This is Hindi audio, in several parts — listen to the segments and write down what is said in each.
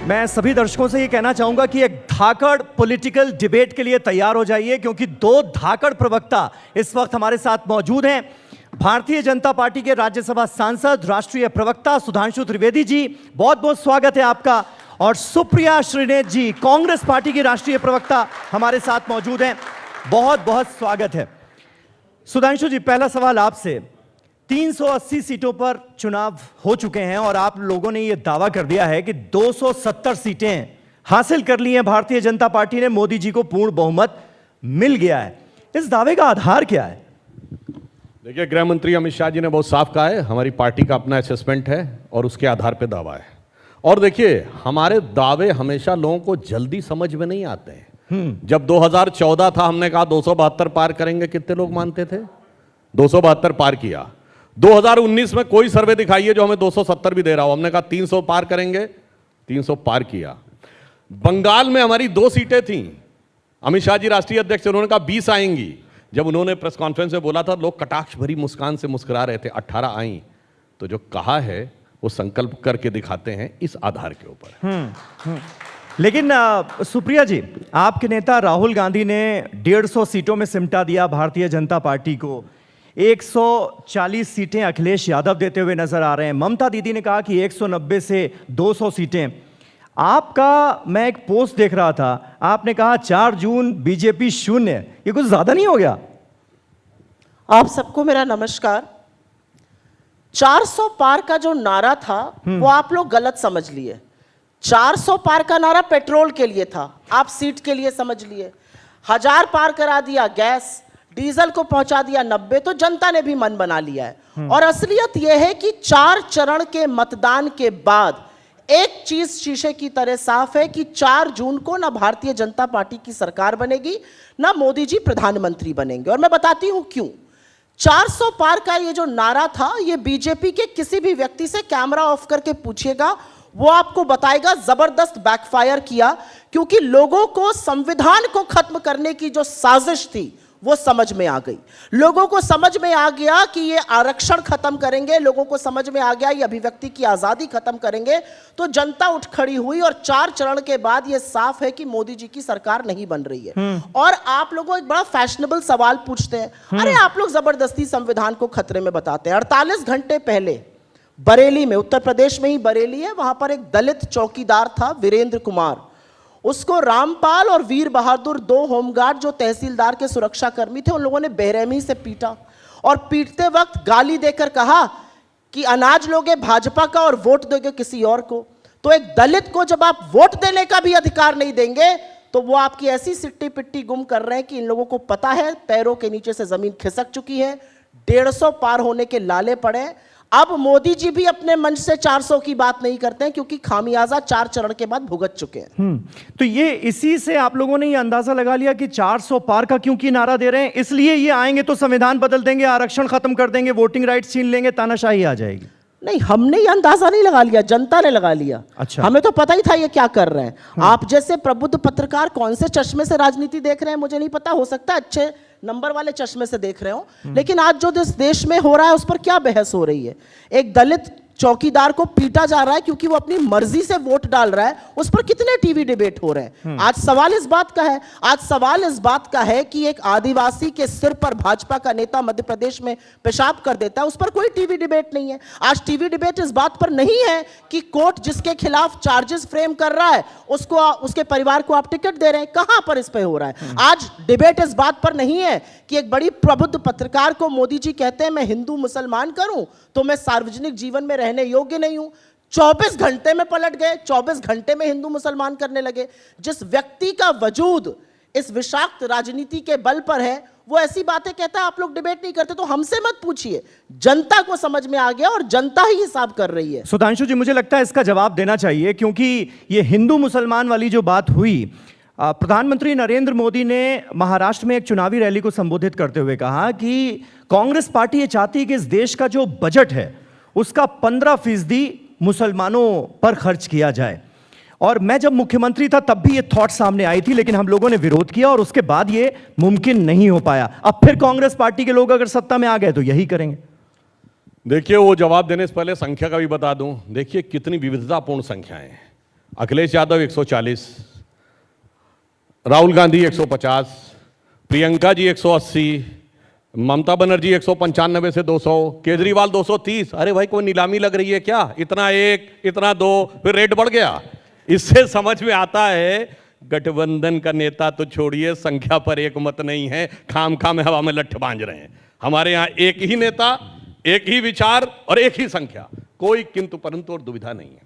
मैं सभी दर्शकों से ये कहना चाहूंगा कि एक धाकड़ पॉलिटिकल डिबेट के लिए तैयार हो जाइए, क्योंकि दो धाकड़ प्रवक्ता इस वक्त हमारे साथ मौजूद हैं। भारतीय जनता पार्टी के राज्यसभा सांसद, राष्ट्रीय प्रवक्ता सुधांशु त्रिवेदी जी, बहुत बहुत स्वागत है आपका। और सुप्रिया श्रीनेत जी, कांग्रेस पार्टी की राष्ट्रीय प्रवक्ता, हमारे साथ मौजूद हैं, बहुत बहुत स्वागत है। सुधांशु जी, पहला सवाल आपसे। 380 सीटों पर चुनाव हो चुके हैं और आप लोगों ने यह दावा कर दिया है कि 270 सीटें हासिल कर ली हैं भारतीय जनता पार्टी ने, मोदी जी को पूर्ण बहुमत मिल गया है। इस दावे का आधार क्या है? देखिए, गृह मंत्री अमित शाह जी ने बहुत साफ कहा है, हमारी पार्टी का अपना असेसमेंट है और उसके आधार पर दावा है। और देखिए, हमारे दावे हमेशा लोगों को जल्दी समझ में नहीं आते हैं। जब 2014 था, हमने कहा 272 पार करेंगे, कितने लोग मानते थे? 272 पार किया। 2019 में कोई सर्वे दिखाइए जो हमें 270 भी दे रहा हो, हमने कहा 300 पार करेंगे, 300 पार किया। बंगाल में हमारी 2 सीटें थीं, अमित शाह जी राष्ट्रीय अध्यक्ष, उन्होंने कहा 20 आएंगी। जब उन्होंने प्रेस कॉन्फ्रेंस में बोला था, लोग कटाक्ष भरी मुस्कान से मुस्कुरा रहे थे, 18 आई। तो जो कहा है वो संकल्प करके दिखाते हैं इस आधार के ऊपर। लेकिन सुप्रिया जी, आपके नेता राहुल गांधी ने 150 सीटों में सिमटा दिया भारतीय जनता पार्टी को। 140 सीटें अखिलेश यादव देते हुए नजर आ रहे हैं। ममता दीदी ने कहा कि 190 से 200 सीटें। आपका मैं एक पोस्ट देख रहा था, आपने कहा 4 जून बीजेपी 0। ये कुछ ज्यादा नहीं हो गया? आप सबको मेरा नमस्कार। 400 पार का जो नारा था वो आप लोग गलत समझ लिए। 400 पार का नारा पेट्रोल के लिए था, आप सीट के लिए समझ लिए। 1000 पार करा दिया गैस, डीजल को पहुंचा दिया 90, तो जनता ने भी मन बना लिया है। और असलियत यह है कि 4 चरण के मतदान के बाद एक चीज शीशे की तरह साफ है कि 4 जून को ना भारतीय जनता पार्टी की सरकार बनेगी, ना मोदी जी प्रधानमंत्री बनेंगे। और मैं बताती हूं क्यों। 400 पार का ये जो नारा था, ये बीजेपी के किसी भी व्यक्ति से कैमरा ऑफ करके पूछिएगा, वो आपको बताएगा जबरदस्त बैकफायर किया। क्योंकि लोगों को संविधान को खत्म करने की जो साजिश थी वो समझ में आ गई। लोगों को समझ में आ गया कि ये आरक्षण खत्म करेंगे, लोगों को समझ में आ गया ये अभिव्यक्ति की आजादी खत्म करेंगे, तो जनता उठ खड़ी हुई। और 4 चरण के बाद ये साफ है कि मोदी जी की सरकार नहीं बन रही है। और आप लोगों एक बड़ा फैशनेबल सवाल पूछते हैं, अरे आप लोग जबरदस्ती संविधान को खतरे में बताते हैं। 48 घंटे पहले बरेली में, उत्तर प्रदेश में ही बरेली है, वहां पर एक दलित चौकीदार था वीरेंद्र कुमार। उसको रामपाल और वीर बहादुर, 2 होमगार्ड जो तहसीलदार के सुरक्षा कर्मी थे, उन लोगों ने बेरहमी से पीटा। और पीटते वक्त गाली देकर कहा कि अनाज लोगे भाजपा का और वोट दोगे किसी और को। तो एक दलित को जब आप वोट देने का भी अधिकार नहीं देंगे, तो वो आपकी ऐसी सिट्टी पिट्टी गुम कर रहे हैं कि इन लोगों को पता है पैरों के नीचे से जमीन खिसक चुकी है। 150 पार होने के लाले पड़े। अब मोदी जी भी अपने मंच से 400 की बात नहीं करते हैं, क्योंकि खामियाजा 4 चरण के बाद भुगत चुके हैं। तो ये इसी से आप लोगों ने ये अंदाजा लगा लिया कि 400 पार का क्योंकि नारा दे रहे हैं, इसलिए ये आएंगे तो संविधान बदल देंगे, आरक्षण खत्म कर देंगे, वोटिंग राइट छीन लेंगे, तानाशाही आ जाएगी। नहीं, हमने ये अंदाजा नहीं लगा लिया, जनता ने लगा लिया। अच्छा। हमें तो पता ही था ये क्या कर रहे हैं। आप जैसे प्रबुद्ध पत्रकार कौन से चश्मे से राजनीति देख रहे हैं मुझे नहीं पता, हो सकता है अच्छे नंबर वाले चश्मे से देख रहे हो, लेकिन आज जो देश में हो रहा है उस पर क्या बहस हो रही है? एक दलित चौकीदार को पीटा जा रहा है क्योंकि वो अपनी मर्जी से वोट डाल रहा है, उस पर कितने टीवी डिबेट हो रहे हैं। आज सवाल इस बात का है, कि एक आदिवासी के सिर पर भाजपा का नेता मध्य प्रदेश में पेशाब कर देता है, उस पर कोई टीवी डिबेट नहीं है। आज टीवी डिबेट इस बात पर नहीं है कि कोर्ट जिसके खिलाफ चार्जेस फ्रेम कर रहा है उसको, उसके परिवार को आप टिकट दे रहे हैं। कहां पर इस पे हो रहा है? आज डिबेट इस बात पर नहीं है कि एक बड़ी प्रबुद्ध पत्रकार को मोदी जी कहते हैं मैं हिंदू मुसलमान करूं तो मैं सार्वजनिक जीवन में रहने योग्य नहीं हूं। 24 घंटे में पलट गए, 24 घंटे में हिंदू मुसलमान करने लगे। जिस व्यक्ति का वजूद इस विषाक्त राजनीति के बल पर है, वो ऐसी बातें कहता है, आप लोग डिबेट नहीं करते। तो हमसे मत पूछिए, जनता को समझ में आ गया और जनता ही हिसाब कर रही है। सुधांशु जी, मुझे लगता है इसका जवाब देना चाहिए, क्योंकि ये हिंदू मुसलमान वाली जो बात हुई, प्रधानमंत्री नरेंद्र मोदी ने महाराष्ट्र में एक चुनावी रैली को संबोधित करते हुए कहा कि कांग्रेस पार्टी ये चाहती है कि इस देश का जो बजट है उसका 15% मुसलमानों पर खर्च किया जाए। और मैं जब मुख्यमंत्री था तब भी ये थॉट सामने आई थी, लेकिन हम लोगों ने विरोध किया और उसके बाद ये मुमकिन नहीं हो पाया। अब फिर कांग्रेस पार्टी के लोग अगर सत्ता में आ गए तो यही करेंगे। देखिए, वो जवाब देने से पहले संख्या का भी बता दूं। देखिए कितनी विविधतापूर्ण संख्याएं हैं। अखिलेश यादव 140, राहुल गांधी 150, प्रियंका जी 180, ममता बनर्जी 195 से 200, केजरीवाल 230। अरे भाई कोई नीलामी लग रही है क्या? इतना एक, इतना दो, फिर रेट बढ़ गया। इससे समझ में आता है गठबंधन का नेता तो छोड़िए, संख्या पर एक मत नहीं है, खाम खाम हवा में लट्ठ बांध रहे हैं। हमारे यहां एक ही नेता, एक ही विचार और एक ही संख्या, कोई किंतु परंतु और दुविधा नहीं है।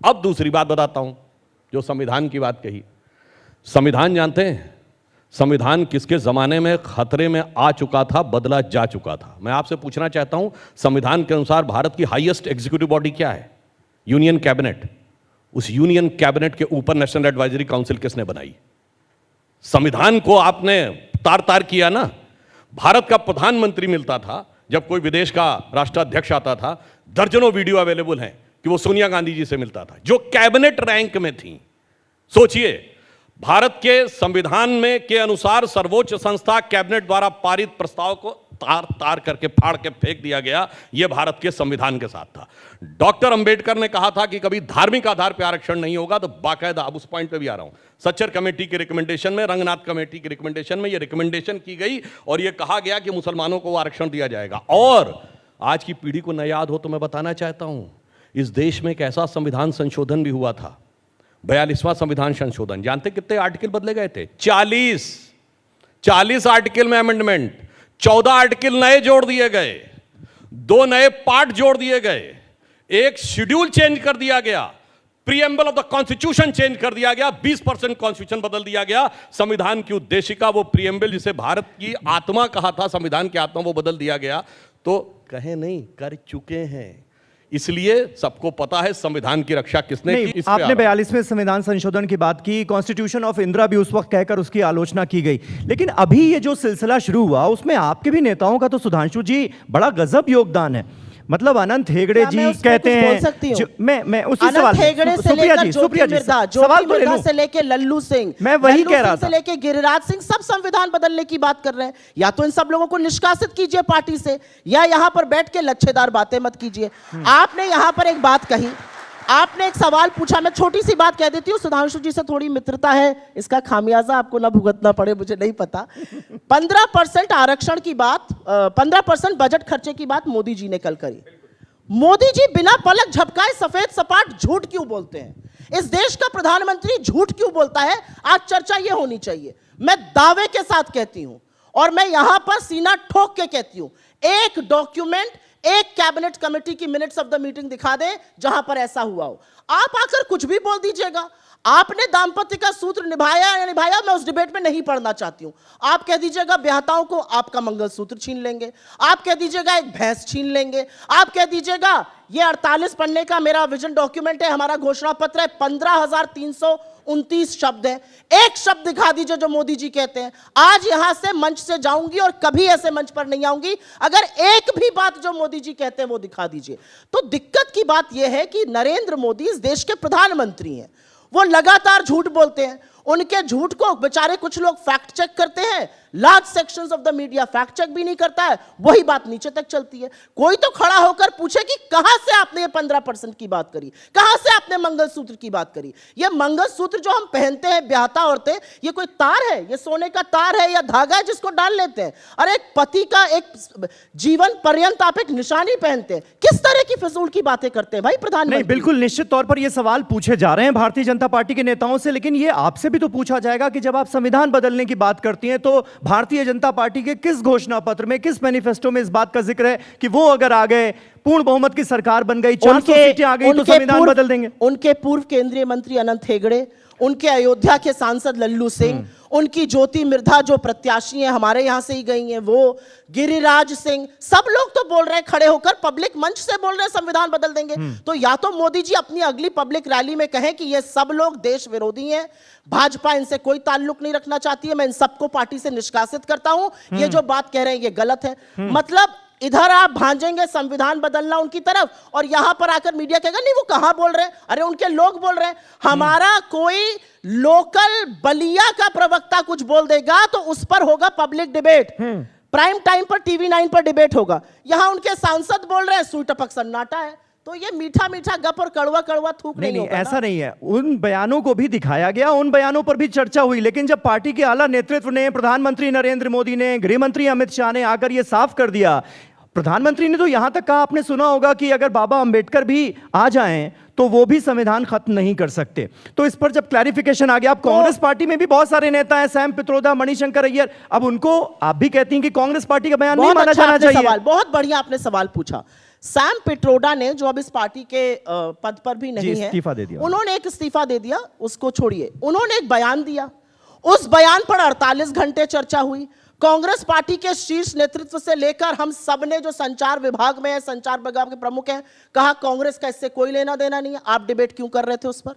अब दूसरी बात बताता हूं, जो संविधान की बात कही। संविधान जानते हैं संविधान किसके जमाने में खतरे में आ चुका था, बदला जा चुका था? मैं आपसे पूछना चाहता हूं, संविधान के अनुसार भारत की हाईएस्ट एग्जीक्यूटिव बॉडी क्या है? Union cabinet. उस यूनियन कैबिनेट के ऊपर नेशनल एडवाइजरी काउंसिल किसने बनाई? संविधान को आपने तार तार किया ना। भारत का प्रधानमंत्री मिलता था, जब कोई विदेश का राष्ट्राध्यक्ष आता था, दर्जनों वीडियो अवेलेबल हैं कि वो सोनिया गांधी जी से मिलता था, जो कैबिनेट रैंक में थी। सोचिए, भारत के संविधान में के अनुसार सर्वोच्च संस्था कैबिनेट द्वारा पारित प्रस्ताव को तार तार करके फाड़ के फेंक दिया गया। यह भारत के संविधान के साथ था। डॉक्टर अंबेडकर ने कहा था कि कभी धार्मिक आधार पर आरक्षण नहीं होगा, तो बाकायदा, अब उस पॉइंट पे भी आ रहा हूं, सच्चर कमेटी की रिकमेंडेशन में, रंगनाथ कमेटी की रिकमेंडेशन में यह रिकमेंडेशन की गई और यह कहा गया कि मुसलमानों को आरक्षण दिया जाएगा। और आज की पीढ़ी को न याद हो तो मैं बताना चाहता हूं, इस देश में एक ऐसा संविधान संशोधन भी हुआ था, 42वां संविधान संशोधन। जानते कितने आर्टिकल बदले गए थे? 40 आर्टिकल में अमेंडमेंट, 14 आर्टिकल नए जोड़ दिए गए, 2 नए पार्ट जोड़ दिए गए, एक शेड्यूल चेंज कर दिया गया, preamble of the constitution change कर दिया गया, 20% कॉन्स्टिट्यूशन बदल दिया गया। संविधान की उद्देशिका, वो प्रीएम्बल जिसे भारत की आत्मा कहा था, संविधान की आत्मा, वो बदल दिया गया। तो कहे नहीं, कर चुके हैं। इसलिए सबको पता है संविधान की रक्षा किसने की। इस पे आपने 42वें संविधान संशोधन की बात की, कॉन्स्टिट्यूशन ऑफ इंदिरा भी उस वक्त कहकर उसकी आलोचना की गई। लेकिन अभी ये जो सिलसिला शुरू हुआ, उसमें आपके भी नेताओं का तो सुधांशु जी बड़ा गजब योगदान है। मतलब अनंत हेगड़े जी कहते हैं, मैं उसी सवाल, हेगड़े से लेकर ज्योति मिर्धा, ज्योति मिर्धा से लेके लल्लू सिंह, मैं वही कह रहा था, से लेके गिरिराज सिंह, सब संविधान बदलने की बात कर रहे हैं। या तो इन सब लोगों को निष्कासित कीजिए पार्टी से, या यहां पर बैठ के लच्छेदार बातें मत कीजिए। आपने यहां पर एक बात कही, आपने एक सवाल पूछा, मैं छोटी सी बात कह देती हूँ, सुधांशु जी से थोड़ी मित्रता है, इसका खामियाजा आपको ना भुगतना पड़े, मुझे नहीं पता। 15% आरक्षण की बात, 15% बजट खर्चे की बात मोदी जी ने कल करी। मोदी जी बिना पलक झपकाए सफेद सपाट झूठ क्यों बोलते हैं? इस देश का प्रधानमंत्री झूठ क्यों बोलता है? आज चर्चा यह होनी चाहिए। मैं दावे के साथ कहती हूं और मैं यहां पर सीना ठोक के कहती हूं, एक डॉक्यूमेंट, एक कैबिनेट कमेटी की मिनट्स ऑफ द मीटिंग दिखा दे जहां पर ऐसा हुआ हो। आप आकर कुछ भी बोल दीजिएगा, आपने दाम्पत्य का सूत्र निभाया या निभाया, मैं उस डिबेट में नहीं पढ़ना चाहती हूं। आप कह दीजिएगा ब्याहताओं को आपका मंगलसूत्र छीन लेंगे, आप कह दीजिएगा एक भैंस छीन लेंगे, आप कह दीजिएगा ये 48 पन्ने का मेरा विजन डॉक्यूमेंट है, हमारा घोषणा पत्र है, 15,329 शब्द है, एक शब्द दिखा दीजिए जो मोदी जी कहते हैं। आज यहां से मंच से जाऊंगी और कभी ऐसे मंच पर नहीं आऊंगी अगर एक भी बात जो मोदी जी कहते हैं वो दिखा दीजिए। तो दिक्कत की बात यह है कि नरेंद्र मोदी इस देश के प्रधानमंत्री हैं, वो लगातार झूठ बोलते हैं। उनके झूठ को बेचारे कुछ लोग फैक्ट चेक करते हैं, large sections of the media fact check भी नहीं करता है, वही बात नीचे तक चलती है। कोई तो खड़ा होकर पूछे कि कहां से आपने ये 15% की बात करी, कहां से आपने मंगलसूत्र की बात करी? ये मंगलसूत्र जो हम पहनते हैं ब्याहता औरतें, ये कोई तार है? ये सोने का तार है या धागा है जिसको डाल लेते हैं? अरे एक पति का एक जीवन पर्यंत आप एक निशानी पहनते हैं, किस तरह की फिजूल की बातें करते हैं भाई प्रधानमंत्री? बिल्कुल निश्चित तौर पर ये सवाल पूछे जा रहे हैं भारतीय जनता पार्टी के नेताओं से, लेकिन ये आपसे भी तो पूछा जाएगा कि जब आप संविधान बदलने की बात करती हैं तो भारतीय जनता पार्टी के किस घोषणा पत्र में, किस मैनिफेस्टो में इस बात का जिक्र है कि वो अगर आ गए, पूर्ण बहुमत की सरकार बन गई, 400 सीटें आ गई तो संविधान बदल देंगे? उनके पूर्व केंद्रीय मंत्री अनंत हेगड़े, उनके अयोध्या के सांसद लल्लू सिंह, उनकी ज्योति मिर्धा जो प्रत्याशी हैं हमारे यहां से ही गई हैं, वो गिरिराज सिंह, सब लोग तो बोल रहे हैं खड़े होकर, पब्लिक मंच से बोल रहे हैं संविधान बदल देंगे। तो या तो मोदी जी अपनी अगली पब्लिक रैली में कहें कि ये सब लोग देश विरोधी हैं, भाजपा इनसे कोई ताल्लुक नहीं रखना चाहती है, मैं इन सबको पार्टी से निष्कासित करता हूं, ये जो बात कह रहे हैं ये गलत है। मतलब इधर आप भांजेंगे संविधान बदलना उनकी तरफ, और यहां पर आकर मीडिया कहेगा नहीं वो कहां बोल रहे हैं, अरे उनके लोग बोल रहे हैं। हमारा कोई लोकल बलिया का प्रवक्ता कुछ बोल देगा तो उस पर होगा पब्लिक डिबेट, प्राइम टाइम पर TV9 पर डिबेट होगा। यहां उनके सांसद बोल रहे हैं, सुई टपक सन्नाटा है, तो ये मीठा मीठा गप और कड़वा कड़वा थूक नहीं नहीं नहीं होगा ऐसा नहीं है। उन बयानों को भी दिखाया गया, उन बयानों पर भी चर्चा हुई, लेकिन जब पार्टी के आला नेतृत्व ने, प्रधानमंत्री नरेंद्र मोदी ने, गृह मंत्री अमित शाह ने आकर यह साफ कर दिया, प्रधानमंत्री ने तो यहां तक कहा, आपने सुना होगा कि अगर बाबा अंबेडकर भी आ जाएं तो वो भी संविधान खत्म नहीं कर सकते। तो इस पर जब क्लैरिफिकेशन आ गया, अब कांग्रेस पार्टी में भी बहुत सारे नेता हैं, सैम पित्रोदा, मणिशंकर अय्यर, अब उनको आप भी कहती हैं कि कांग्रेस पार्टी का बयान नहीं बहुत माना अच्छा जाना आपने चाहिए। सवाल, बहुत बढ़िया आपने सवाल पूछा। सैम पिट्रोडा ने, जो अब इस पार्टी के पद पर भी नहीं है, इस्तीफा दे दिया, उन्होंने एक इस्तीफा दे दिया, उसको छोड़िए, उन्होंने एक बयान दिया। उस बयान पर 48 घंटे चर्चा हुई। कांग्रेस पार्टी के शीर्ष नेतृत्व से लेकर हम सब ने, जो संचार विभाग में है, संचार विभाग के प्रमुख हैं, कहा कांग्रेस का इससे कोई लेना देना नहीं है। आप डिबेट क्यों कर रहे थे उस पर?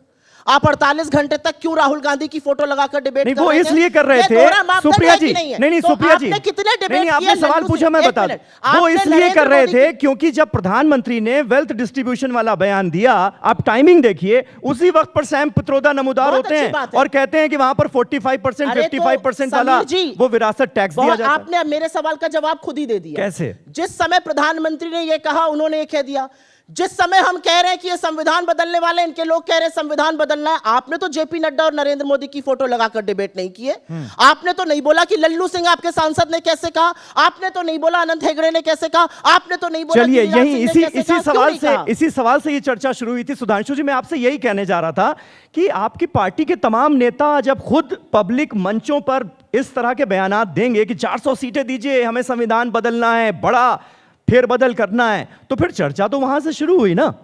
आप 48 घंटे तक क्यों राहुल गांधी की फोटो लगाकर डिबेट नहीं, कर वो रहे थे? इसलिए कर रहे ये थे दोहरा मापदंड सुप्रिया है जी, कि नहीं है? नहीं तो सुप्रिया जी, आपने कितने डिबेट नहीं आपने किए सवाल लल्लू पूछा, से? मैं एक बता मिनट। दूं। वो आपने इसलिए नरेंद्र कर रहे मोदी थे क्योंकि जब प्रधानमंत्री ने वेल्थ डिस्ट्रीब्यूशन वाला बयान दिया, आप टाइमिंग देखिए, उसी वक्त पर सैम पित्रोदा नमूदार बहुत होते अच्छी हैं बात है। और कहते हैं कि वहां पर 45%, अरे तो 55% वाला समीर जी, वो विरासत टैक्स दिया बहुत जाता है। आपने मेरे सवाल का जवाब खुद ही दे दिया। कैसे? जिस समय प्रधानमंत्री ने यह कहा, उन्होंने ये कह दिया। जिस समय हम कह रहे हैं कि ये संविधान बदलने वाले, इनके लोग कह रहे हैं संविधान बदलना है, आपने तो जेपी नड्डा और नरेंद्र मोदी की फोटो लगाकर डिबेट नहीं किए। आपने तो नहीं बोला कि लल्लू सिंह आपके सांसद ने कैसे कहा, आपने तो नहीं बोला अनंत हेगड़े ने कैसे कहा, आपने तो नहीं बोला चलिए, गिरिराज यही सिंह ने इसी कैसे इसी कहा, क्यों सवाल नहीं से कहा? इसी सवाल से ये चर्चा शुरू हुई थी। सुधांशु जी, मैं आपसे यही कहने जा रहा था कि आपकी पार्टी के तमाम नेता जब खुद पब्लिक मंचों पर इस तरह के बयानात देंगे कि 400 सीटें दीजिए, हमें संविधान बदलना है, बड़ा फेरबदल करना है, तो फिर चर्चा तो वहां से शुरू हुई ना।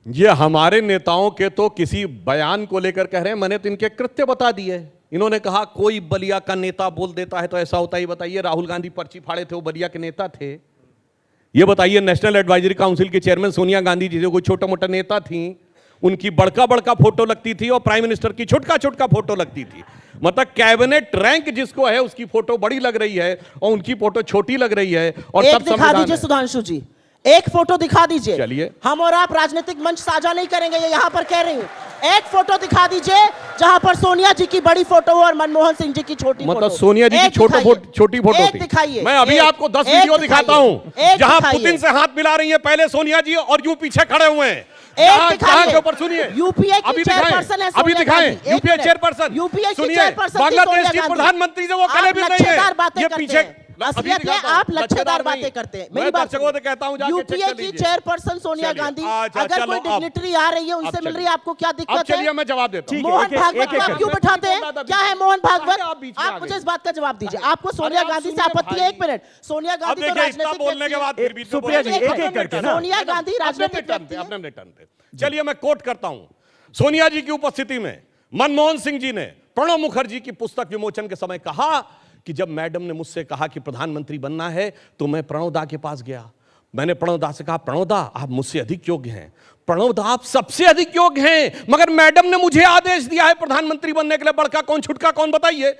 ये हमारे नेताओं के तो किसी बयान को लेकर कह रहे हैं, मैंने तो इनके कृत्य बता दिए। इन्होंने कहा कोई बलिया का नेता बोल देता है तो ऐसा होता है। बताइए, राहुल गांधी पर्ची फाड़े थे, वो बलिया के नेता थे? ये बताइए, नेशनल एडवाइजरी काउंसिल की चेयरमैन सोनिया गांधी जी जो कोई छोटा मोटा नेता थी, उनकी बड़का बड़का फोटो लगती थी और प्राइम मिनिस्टर की छोटका छोटका फोटो लगती थी। मतलब कैबिनेट रैंक जिसको है उसकी फोटो बड़ी लग रही है और उनकी फोटो छोटी लग रही है। और एक तब दिखा संविधान दीजिए है। सुधांशु जी, एक फोटो दिखा दीजिए। चलिए। हम और आप राजनीतिक मंच साझा नहीं करेंगे, ये यहां पर कह रही हूं। एक फोटो दिखा दीजिए जहां पर सोनिया जी की बड़ी फोटो हो और मनमोहन सिंह जी की छोटी फोटो। मतलब सोनिया जी की छोटी फोटो एक थी। दिखाइए। मैं अभी आपको 10 वीडियो दिखाता हूं जहां पुतिन से हाथ मिला रही है पहले सोनिया जी और यूं पीछे खड़े हुए हैं। जहां के ऊपर सुनिए, यूपीए की अभी चेयरपर्सन है दिखाएं, अभी सोनिया दिखाएं गांधी। यूपीए एक मिनट। चेयरपर्सन। यूपीए की सुनिए, चेयरपर्सन थी बांग्लादेश सोनिया की गांधी। प्रधानमंत्री से वो कले भी आप नहीं लच्छेदार है। बातें ये करते पीछे हैं। असलियत में आप लच्छेदार बातें करते हैं। मेरी बात दर्शकों से कहता हूं, जाके चेक यूपीए कर की लीजिए। चेयरपर्सन सोनिया चलिए, गांधी, अच्छा, अगर चलो, कोई अब- डिग्निटरी आ रही है, उनसे अब मिल रही चलिए। है, आपको क्या अब दिक्कत है? चलिए मैं जवाब देता हूं। ठीक है, मोहन एक- एक- भागवत एक- को आप एक- क्यों एक- बिठाते एक- हैं? एक- क्या है मोहन भागवत? आप बीच में आ आप मुझे गए। इस बात का जवाब दीजिए। अरे, आपको सोनिया आप गांधी से सुनिए आपत्ति है? भाई। एक मिनट, सोनिया अब गांधी तो देखिए, इतना राजनीतिक बोलने के बाद फिर भी तो सुप्रिया जी, बोलिए। एक-एक करके ना। सोनिया गांधी राजनीतिक अपने व्यक्ति है। अपने टर्न पे। चलिए मैं कोट करता हूं। सोनिया जी की उपस्थिति में मनमोहन सिंह जी ने प्रणब मुखर्जी की पुस्तक विमोचन के समय कहा कि जब मैडम ने मुझसे कहा कि प्रधानमंत्री बनना है तो मैं प्रणव दा के पास गया। मैंने प्रणव दा से कहा, प्रणव दा आप मुझसे अधिक योग्य हैं, प्रणव दा आप सबसे अधिक योग्य हैं, मगर मैडम ने मुझे आदेश दिया है प्रधानमंत्री बनने के लिए, बड़का कौन छुटका कौन बताइए।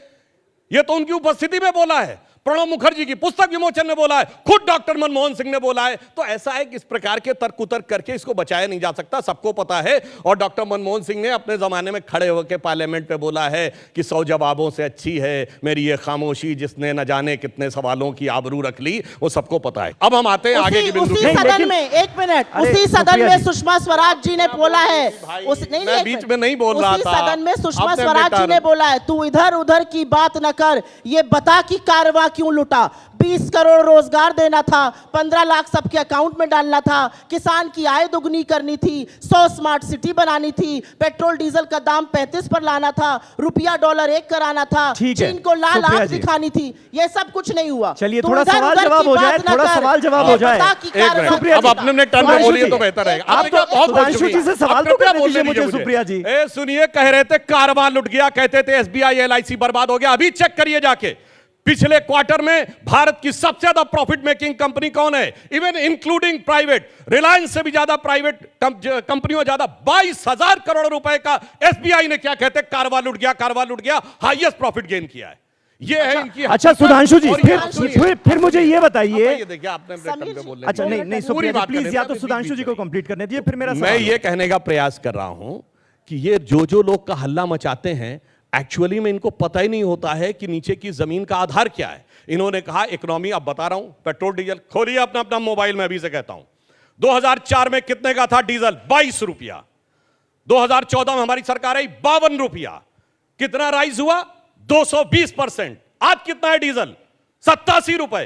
यह तो उनकी उपस्थिति में बोला है, प्रणब मुखर्जी की पुस्तक विमोचन में बोला है, खुद डॉक्टर मनमोहन सिंह ने बोला है। तो ऐसा है कि इस प्रकार के तर्क उतर्क करके इसको बचाया नहीं जा सकता, सबको पता है। और डॉक्टर मनमोहन सिंह ने अपने जमाने में खड़े होकर पार्लियामेंट में बोला है कि 100 जवाबों से अच्छी है मेरी ये खामोशी जिसने न जाने कितने सवालों की आबरू रख ली, वो सबको पता है। अब हम आते हैं आगे की बिंदु उसी नहीं, सदन लेकिन- में, एक मिनट, अरे, उसी सदन सुप्रिया में जी। सुषमा स्वराज जी ने बोला है, नहीं, मैं एक बीच मिनट। में नहीं बोल रहा उसी था। सदन में सुषमा आपने स्वराज जी बेटा- ने बोला है, तू इधर उधर की बात न कर, ये बता कि कारवा क्यों लुटा। 20 करोड़ रोजगार देना था, 15 लाख सबके अकाउंट में डालना था, किसान की आय दुगनी करनी थी, 100 स्मार्ट सिटी बनानी थी, पेट्रोल डीजल का दाम 35 पर लाना था, रुपया डॉलर 1 कराना था, ठीक है, चीन को लाल सुप्रिया आंख जी। दिखानी थी। ये सब कुछ नहीं हुआ। चलिए, तू थोड़ा इधर सवाल उधर जवाब की हो बात जाए, न थोड़ा कर, सवाल जवाब ये हो जाए। बता कि एक मिनट, कारवा सुप्रिया अब जी, अपने अपने टर्न में सुधांशु बोलिए जी, तो बेहतर रहेगा। आप आपने तो कहा बहुत सुधांशु शुक्रिया। जी से सवाल आपने तो क्या करने बोलने दीजिए मुझे, सुप्रिया जी। ए सुनिए, कह रहे थे कारवा लुट गया, कहते थे एसबीआई एलआईसी बर्बाद हो गया। अभी चेक करिए जाके, पिछले क्वार्टर में भारत की सबसे ज्यादा प्रॉफिट मेकिंग कंपनी कौन है, इवन इंक्लूडिंग प्राइवेट, रिलायंस से भी ज्यादा प्राइवेट कंपनियों ज्यादा 22,000 करोड़ रुपए का एसबीआई ने क्या कहते कारवा लुट गया, हाईएस्ट प्रॉफिट गेन किया है। ये है इनकी। अच्छा सुधांशु जी, और ये फिर मुझे ये बताइए। देखिए आपने अपने समीर टर्न पे जी, बोलने अच्छा दिया। नहीं नहीं पूरी सुप्रिया जी बात प्लीज, करें, या तो बीच-बीच सुधांशु जी को में। कंप्लीट करने दीजिए, फिर मेरा मैं सवाल। ये कहने का प्रयास कर रहा हूं कि ये जो लोग का हल्ला मचाते हैं, एक्चुअली में इनको पता ही नहीं होता है कि नीचे की जमीन का आधार क्या है। इन्होंने कहा इकोनॉमी, अब बता रहा हूं, पेट्रोल डीजल खोलिए अपना अपना मोबाइल में, अभी से कहता हूं, 2004 में कितने का था डीजल? 22 रुपया। 2014 में हमारी सरकार आई 52 रुपया। कितना राइज हुआ? 220%। आज कितना है डीजल? 87 रुपए।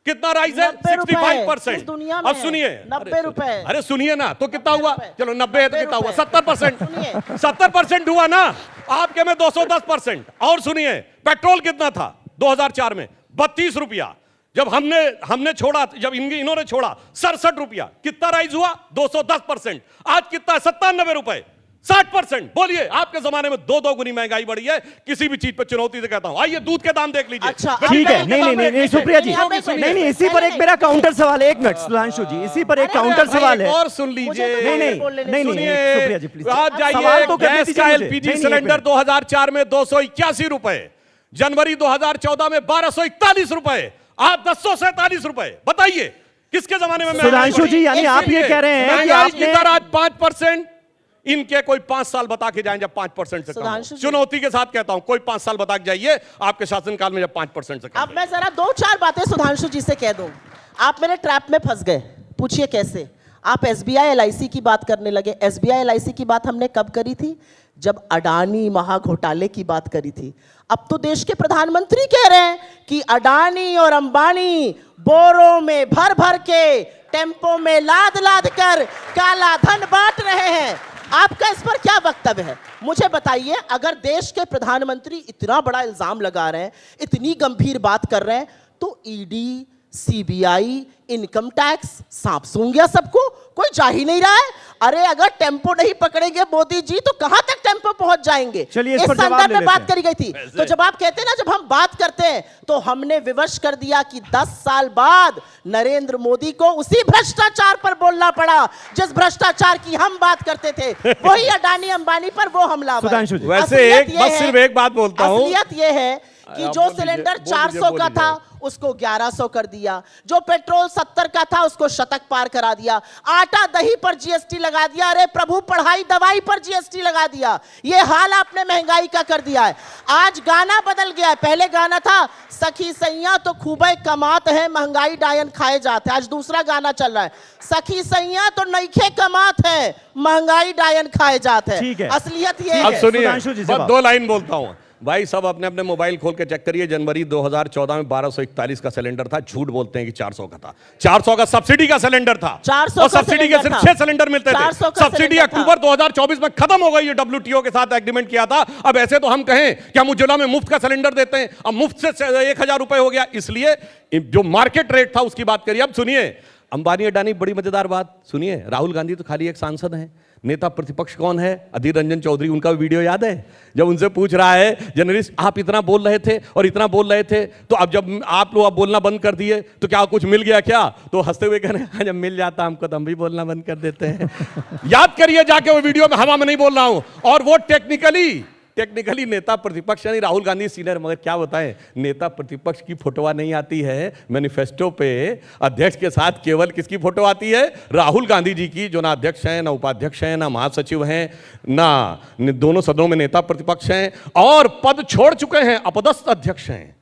कितना राइज है? 65%। अब सुनिए, 90 रुपए। अरे सुनिए ना, तो कितना हुआ? चलो 90 है तो कितना हुआ? 70%। 70% हुआ ना आपके में 210%। और सुनिए, पेट्रोल कितना था 2004 में? 32 रुपया। जब हमने छोड़ा, जब इन्होंने छोड़ा 67 रुपया। कितना राइज हुआ? 210%। आज कितना है? 97 रुपए, 60%। बोलिए, आपके जमाने में दो गुनी महंगाई बढ़ी है। किसी भी चीज पर चुनौती से कहता हूं, आइए दूध के दाम देख लीजिए। अच्छा, ठीक है, नहीं सुप्रिया जी, नहीं इसी पर एक मेरा काउंटर सवाल है। 1 मिनट सुधांशु जी, इसी पर एक काउंटर सवाल है। और सुन लीजिए। नहीं सुप्रिया जी प्लीज, आज जाइए, गैस का एलपीजी सिलेंडर 2004 में 281 रुपए, जनवरी 2014 में 1241 रुपए, आज 1047 रुपए। बताइए किसके जमाने में? सुधांशु जी, यानी आप ये कह रहे हैं कि महंगाई की आपने दर आज 5%। इनके कोई 5 साल बता के जाएं जब 5% से कम हो। चुनौती के साथ कहता हूं, कोई 5 साल बता के जाइए आपके शासनकाल में जब 5% से कम। अब मैं जरा 2-4 बातें सुधांशु जी से कह दूं। आप मेरे ट्रैप में फंस गए। पूछिए कैसे? आप एसबीआई एलआईसी की बात करने लगे। एसबीआई एलआईसी की बात हमने कब करी थी? जब अडानी महाघोटाले की बात करी थी। अब तो देश के प्रधानमंत्री कह रहे हैं कि अडानी और अंबानी बोरों में भर भर के, टेम्पो में लाद लाद कर काला धन बांट रहे हैं। आपका इस पर क्या वक्तव्य है? मुझे बताइए। अगर देश के प्रधानमंत्री इतना बड़ा इल्जाम लगा रहे हैं, इतनी गंभीर बात कर रहे हैं, तो ईडी, सीबीआई, इनकम टैक्स, सांप सूंघ गया सबको, कोई जा ही नहीं रहा है। अरे अगर टेम्पो नहीं पकड़ेंगे मोदी जी तो कहां तक टेम्पो पहुंच जाएंगे? चलिए इस संदर्भ में बात करी गई थी। तो जब आप कहते हैं ना, जब हम बात करते हैं तो हमने विवश कर दिया कि 10 साल बाद नरेंद्र मोदी को उसी भ्रष्टाचार पर बोलना पड़ा जिस भ्रष्टाचार की हम बात करते थे। वही अडानी अंबानी पर वो हमला। वैसे सिर्फ एक बात बोलता हूं, असलियत यह है कि जो सिलेंडर 400 का था उसको 1100 कर दिया, जो पेट्रोल 70 का था उसको शतक पार करा दिया, आटा दही पर जीएसटी लगा दिया। अरे प्रभु, पढ़ाई दवाई पर जीएसटी लगा दिया। ये हाल आपने महंगाई का कर दिया है। आज गाना बदल गया है। पहले गाना था सखी सैया तो खूबे कमात है, महंगाई डायन खाए जाते। आज दूसरा गाना चल रहा है, सखी सैया तो नईखे कमात है, महंगाई डायन खाए जाते हैं। असलियत ये है। अब सुनिए, 2 लाइन बोलता हूं भाई। सब अपने अपने मोबाइल खोल के चेक करिए। जनवरी 2014 में 1241 का सिलेंडर था। झूठ बोलते हैं कि 400 का था। 400 का सब्सिडी का सिलेंडर था। 400 और सब्सिडी के सिर्फ 6 सिलेंडर मिलते थे। सब्सिडी अक्टूबर 2024 में खत्म हो गई। डब्ल्यूटीओ के साथ एग्रीमेंट किया था। अब ऐसे तो हम कहें कि हम उज्ज्वला में मुफ्त का सिलेंडर देते हैं, अब मुफ्त से 1000 रुपए हो गया। इसलिए जो मार्केट रेट था उसकी बात करिए। अब सुनिए, अंबानी अडानी, बड़ी मजेदार बात सुनिए। राहुल गांधी तो खाली एक सांसद हैं। नेता प्रतिपक्ष कौन है? अधीर रंजन चौधरी। उनका वीडियो याद है जब उनसे पूछ रहा है जर्नलिस्ट, आप इतना बोल रहे थे और इतना बोल रहे थे, तो अब जब आप लोग बोलना बंद कर दिए तो क्या कुछ मिल गया क्या? तो हंसते हुए कह रहे हैं, जब मिल जाता हमको तो हम भी बोलना बंद कर देते हैं। याद करिए जाके वो वीडियो में, हवा में नहीं बोल रहा हूं। और वो टेक्निकली नेता प्रतिपक्ष यानी राहुल गांधी सीनियर। मगर क्या बताएं, नेता प्रतिपक्ष की फोटोवा नहीं आती है मैनिफेस्टो पे। अध्यक्ष के साथ केवल किसकी फोटो आती है? राहुल गांधी जी की, जो ना अध्यक्ष हैं, ना उपाध्यक्ष हैं, ना महासचिव हैं, ना दोनों सदनों में नेता प्रतिपक्ष हैं, और पद छोड़ चुके हैं, अपदस्थ अध्यक्ष हैं,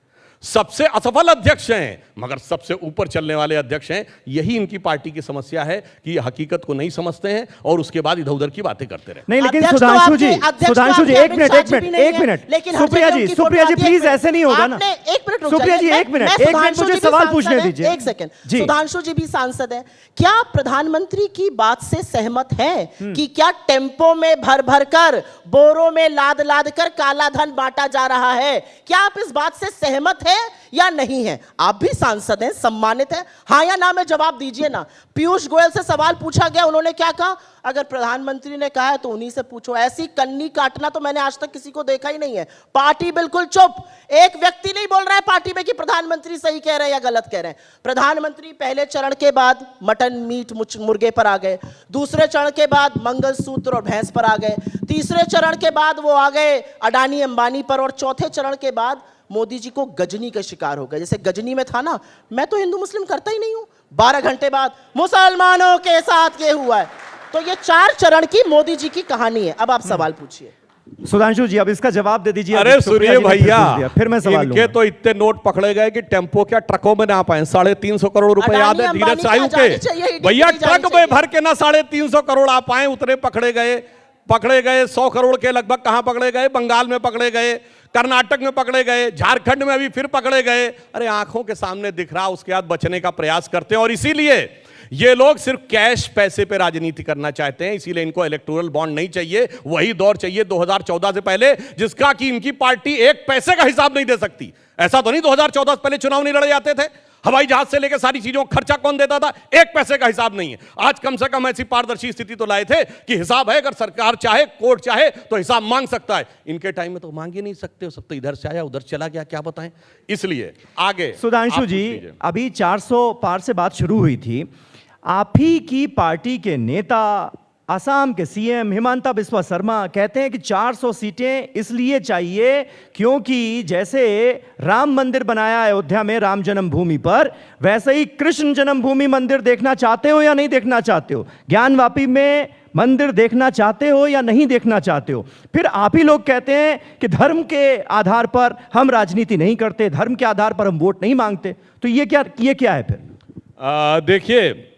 सबसे असफल अध्यक्ष हैं, मगर सबसे ऊपर चलने वाले अध्यक्ष हैं। यही इनकी पार्टी की समस्या है कि हकीकत को नहीं समझते हैं और उसके बाद इधर उधर की बातें करते रहते। नहीं, लेकिन सुधांशु जी एक मिनट सुप्रिया जी प्लीज ऐसे नहीं होगा ना। सुप्रिया जी एक मिनट मुझे सवाल पूछने दीजिए। एक सेकंड। सुधांशु जी भी सांसद है। क्या प्रधानमंत्री की बात से सहमत है कि क्या टेम्पो में भर भर कर, बोरों में लाद लाद कर काला धन बांटा जा रहा है? क्या आप इस बात से सहमत है या नहीं है? आप भी सांसद हैं, सम्मानित हैं, हाँ या ना में जवाब दीजिए ना। पीयूष गोयल से सवाल पूछा गया, उन्होंने क्या कहा? अगर प्रधानमंत्री ने कहा है तो उन्हीं से पूछो। ऐसी कन्नी काटना तो मैंने आज तक किसी को देखा ही नहीं है। पार्टी बिल्कुल चुप। एक व्यक्ति नहीं बोल रहा है पार्टी में कि प्रधानमंत्री सही कह रहे हैं या गलत कह रहे हैं। प्रधानमंत्री पहले चरण के बाद मटन मीट मुर्गे पर आ गए, दूसरे चरण के बाद मंगलसूत्र और भैंस पर आ गए, तीसरे चरण के बाद वो आ गए अडानी अंबानी पर, और चौथे चरण के बाद मोदी जी को गजनी का शिकार हो गया। जैसे गजनी में था ना, मैं तो हिंदू मुस्लिम करता ही नहीं हूं, 12 घंटे बाद मुसलमानों के साथ ये हुआ है। तो ये 4 चरण की मोदी जी की कहानी है। अब आप सवाल पूछिए। सुधांशु जी अब इसका जवाब दे दीजिए। अरे अभी सुप्रिया सुनिए जी ने फिर भैया, पूछ दिया, फिर मैं सवाल इनके लूंगा। तो इतने नोट पकड़े गए कि टेम्पो क्या ट्रकों में ना पाए। 350 करोड़ रुपए याद है अडानी, धीरज अंबानी साहू की जानी चाहिए, के, ईडी भैया की जानी ट्रक में चाहिए। भर के ना 350 करोड़ आ पाए, उतने पकड़े गए 100 करोड़ के लगभग। कहां पकड़े गए? बंगाल में पकड़े गए, कर्नाटक में पकड़े गए, झारखंड में अभी फिर पकड़े गए। अरे आंखों के सामने दिख रहा, उसके बाद बचने का प्रयास करते हैं। और इसीलिए ये लोग सिर्फ कैश पैसे पे राजनीति करना चाहते हैं, इसीलिए इनको इलेक्टोरल बॉन्ड नहीं चाहिए। वही दौर चाहिए 2014 से पहले, जिसका कि इनकी पार्टी एक पैसे का हिसाब नहीं दे सकती। ऐसा तो नहीं 2014 से पहले चुनाव नहीं लड़े जाते थे, हवाई जहाज से लेकर सारी चीजों का खर्चा कौन देता था? एक पैसे का हिसाब नहीं है। आज कम से कम ऐसी पारदर्शी स्थिति तो लाए थे कि हिसाब है, अगर सरकार चाहे, कोर्ट चाहे तो हिसाब मांग सकता है। इनके टाइम में तो मांग ही नहीं सकते, सब तो इधर से आया उधर चला गया, क्या बताएं। इसलिए आगे सुधांशु आप जी पूछ लीजिए। अभी 400 पार से बात शुरू हुई थी। आप ही की पार्टी के नेता असम के सीएम हिमंता बिस्वा शर्मा कहते हैं कि 400 सीटें इसलिए चाहिए क्योंकि जैसे राम मंदिर बनाया अयोध्या में राम जन्मभूमि पर, वैसे ही कृष्ण जन्मभूमि मंदिर देखना चाहते हो या नहीं देखना चाहते हो? ज्ञानवापी में मंदिर देखना चाहते हो या नहीं देखना चाहते हो? फिर आप ही लोग कहते हैं कि धर्म के आधार पर हम राजनीति नहीं करते, धर्म के आधार पर हम वोट नहीं मांगते। तो ये क्या है फिर? देखिए,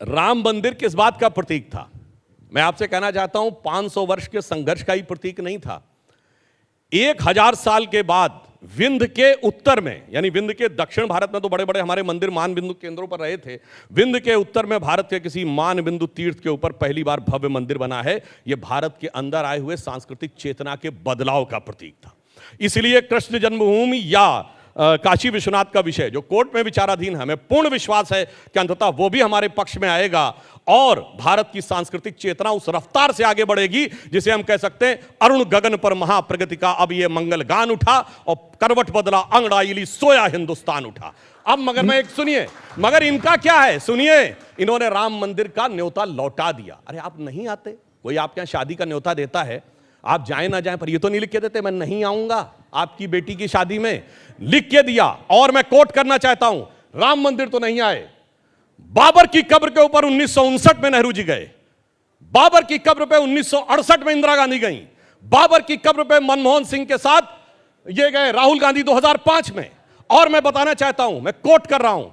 राम मंदिर किस बात का प्रतीक था? मैं आपसे कहना चाहता हूं 500 वर्ष के संघर्ष का ही प्रतीक नहीं था। 1000 साल के बाद विंध्य के उत्तर में, यानी विंध्य के दक्षिण भारत में तो बड़े बड़े हमारे मंदिर मान बिंदु केंद्रों पर रहे थे। विंध्य के उत्तर में भारत के किसी मान बिंदु तीर्थ के ऊपर पहली बार भव्य मंदिर बना है। यह भारत के अंदर आए हुए सांस्कृतिक चेतना के बदलाव का प्रतीक था। इसलिए कृष्ण जन्मभूमि या काशी विश्वनाथ का विषय जो कोर्ट में विचाराधीन है, हमें पूर्ण विश्वास है कि अंततः वो भी हमारे पक्ष में आएगा और भारत की सांस्कृतिक चेतना उस रफ्तार से आगे बढ़ेगी जिसे हम कह सकते हैं अरुण गगन पर महाप्रगति का अब ये मंगल गान उठा और करवट बदला अंगड़ाइली सोया हिंदुस्तान उठा। अब मगर मैं एक सुनिए, मगर इनका क्या है सुनिए, इन्होंने राम मंदिर का न्योता लौटा दिया। अरे आप नहीं आते, कोई आपके यहां शादी का न्योता देता है, आप जाए ना जाए, पर ये तो नहीं लिख के देते मैं नहीं आऊंगा आपकी बेटी की शादी में, लिख के दिया। और मैं कोट करना चाहता हूं, राम मंदिर तो नहीं आए, बाबर की कब्र के ऊपर 1959 में नेहरू जी गए, बाबर की कब्र पे 1968 में इंदिरा गांधी गई, बाबर की कब्र पे मनमोहन सिंह के साथ ये गए राहुल गांधी 2005 में। और मैं बताना चाहता हूं, मैं कोट कर रहा हूं,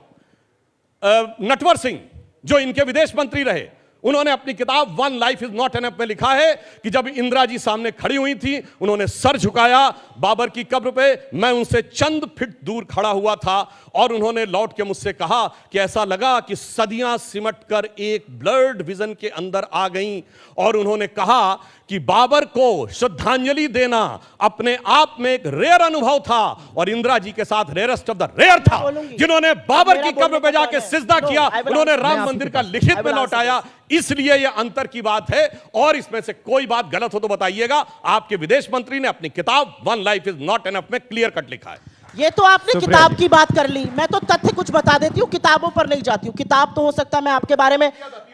नटवर सिंह जो इनके विदेश मंत्री रहे, उन्होंने अपनी किताब one life is not enough में लिखा है कि जब इंदिरा जी सामने खड़ी हुई थी, उन्होंने सर झुकाया बाबर की कब्र पे, मैं उनसे चंद फीट दूर खड़ा हुआ था और उन्होंने लौट के मुझसे कहा कि ऐसा लगा कि सदियां सिमट कर एक ब्लर्ड विजन के अंदर आ गईं। और उन्होंने कहा कि बाबर को श्रद्धांजलि देना अपने आप में एक रेयर अनुभव था और इंदिरा जी के साथ रेयरेस्ट ऑफ द रेयर था, जिन्होंने बाबर की कब्र पे जाके सिजदा किया, उन्होंने राम मंदिर का लिखित में लौटाया। इसलिए यह अंतर की बात है और इसमें से कोई बात गलत हो तो बताइएगा। आपके विदेश मंत्री ने अपनी किताब one life is not enough में क्लियर कट लिखा है। ये तो आपने किताब की बात कर ली, मैं तो तथ्य कुछ बता देती हूँ, किताबों पर नहीं जाती हूँ। किताब तो हो सकता है मैं आपके बारे में,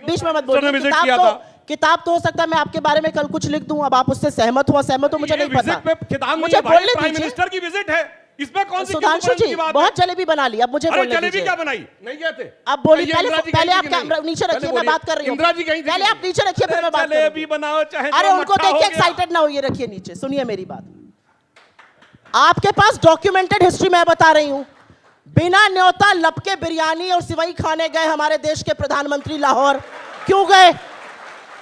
बीच में मत बोलिए, किताब तो हो सकता है मैं आपके बारे में कल कुछ लिख दूं, अब आप उससे सहमत हो असहमत हो मुझे नहीं पता, मुझे बोलने दीजिए। मिनिस्टर की विजिट है, इसमें कौन सी सुधांशु जी बहुत जलेबी बना ली, अब मुझे बोलने दीजिए। जलेबी क्या बनाई? नहीं कहते। अब बोलिए, पहले आप कैमरा नीचे रखिए, मैं बात कर रही हूँ। पहले आप नीचे रखिए फिर मैं बात करूंगी। जलेबी बनाओ चाहे, अरे उनको देखिए एक्साइटेड ना होइए, रखिए नीचे, सुनिए मेरी बात। आपके पास डॉक्यूमेंटेड हिस्ट्री मैं बता रही हूं। बिना न्योता लपके बिरयानी और सिवई खाने गए हमारे देश के प्रधानमंत्री लाहौर, क्यों गए?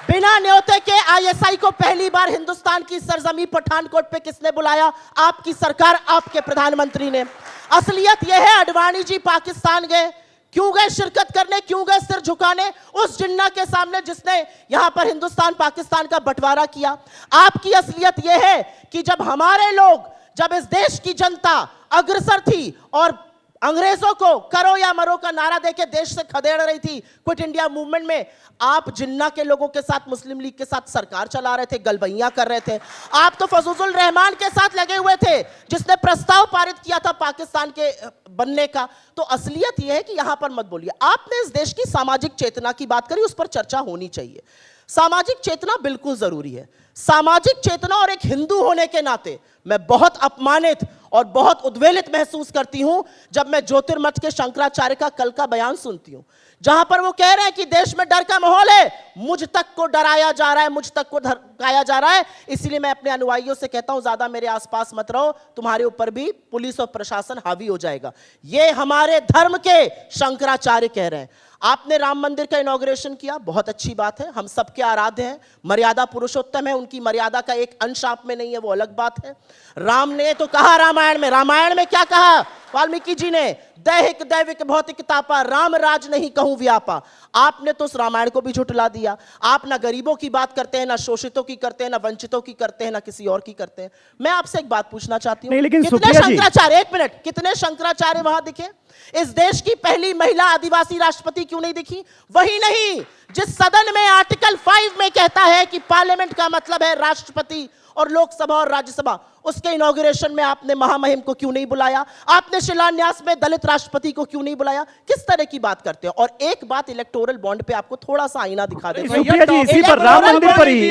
बिना न्योते के आईएसआई को पहली बार हिंदुस्तान की सरजमी पठानकोट पे किसने बुलाया? आपकी सरकार, आपके प्रधानमंत्री ने। असलियत यह है, अडवाणी जी पाकिस्तान गए, क्यों गए? शिरकत करने, क्यों गए? सिर झुकाने उस जिन्ना के सामने जिसने यहां पर हिंदुस्तान पाकिस्तान का बंटवारा किया। आपकी असलियत यह है कि जब हमारे लोग, जब इस देश की जनता अग्रसर थी और अंग्रेजों को करो या मरो का नारा देके देश से खदेड़ रही थी क्विट इंडिया मूवमेंट में, आप जिन्ना के लोगों के साथ, मुस्लिम लीग के साथ सरकार चला रहे थे, गलबैयां कर रहे थे। आप तो फजलुल रहमान के साथ लगे हुए थे जिसने प्रस्ताव पारित किया था पाकिस्तान के बनने का। तो असलियत यह है कि यहां पर मत बोलिए। आपने इस देश की सामाजिक चेतना की बात करी, उस पर चर्चा होनी चाहिए। सामाजिक चेतना बिल्कुल जरूरी है। सामाजिक चेतना और एक हिंदू होने के नाते मैं बहुत अपमानित और बहुत उद्वेलित महसूस करती हूं जब मैं ज्योतिर्मठ के शंकराचार्य का कल का बयान सुनती हूं, जहां पर वो कह रहे हैं कि देश में डर का माहौल है, मुझ तक को डराया जा रहा है, मुझ तक को धमकाया जा रहा है, इसलिए मैं अपने अनुयायियों से कहता हूं ज्यादा मेरे आसपास मत रहो, तुम्हारे ऊपर भी पुलिस और प्रशासन हावी हो जाएगा। ये हमारे धर्म के शंकराचार्य कह रहे हैं। आपने राम मंदिर का इनॉग्रेशन किया, बहुत अच्छी बात है, हम सबके आराध्य हैं, मर्यादा पुरुषोत्तम है, उनकी मर्यादा का एक अंश आप में नहीं है, वो अलग बात है। राम ने तो कहा रामायण में क्या कहा वाल्मीकि जी ने, दैहिक दैविक भौतिक तापा, राम राज नहीं कहूं व्यापा। आपने तो उस रामायण को भी झुठला दिया। आप ना गरीबों की बात करते हैं, ना शोषितों की करते हैं, ना वंचितों की करते हैं, ना किसी और की करते हैं। मैं आपसे एक बात पूछना चाहती हूँ, कितने शंकराचार्य, एक मिनट, कितने शंकराचार्य वहां दिखे? इस देश की पहली महिला आदिवासी राष्ट्रपति क्यों नहीं दिखी? वही नहीं जिस सदन में आर्टिकल 5 में कहता है कि पार्लियामेंट का मतलब है राष्ट्रपति और लोकसभा और राज्यसभा, उसके इनॉग्रेशन में आपने महामहिम को क्यों नहीं बुलाया? आपने शिलान्यास में दलित राष्ट्रपति को क्यों नहीं बुलाया? किस तरह की बात करते हैं? और एक बात इलेक्टोरल बॉन्ड पे आपको थोड़ा सा आईना दिखा देता हूं। सुप्रिया जी, इसी पर राम मंदिर पर ही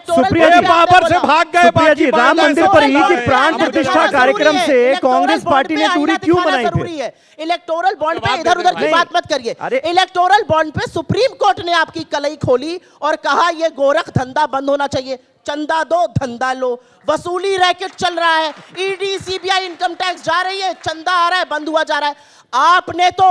सुप्रिया जी बाबर से भाग गए, सुप्रिया जी, राम मंदिर पर ही कि प्राण प्रतिष्ठा कार्यक्रम से कांग्रेस पार्टी ने दूरी क्यों बनाई? जरूरी है इलेक्टोरल बॉन्ड पे इधर उधर की बात मत करिए। इलेक्टोरल बॉन्ड पे सुप्रीम कोर्ट ने आपकी कलई खोली और कहा यह गोरख धंधा बंद होना चाहिए। चंदा दो धंधा लो, वसूली रैकेट चल रहा है, ईडी सीबीआई इनकम टैक्स जा रही है, चंदा आ रहा है, बंद हुआ जा रहा है। आपने तो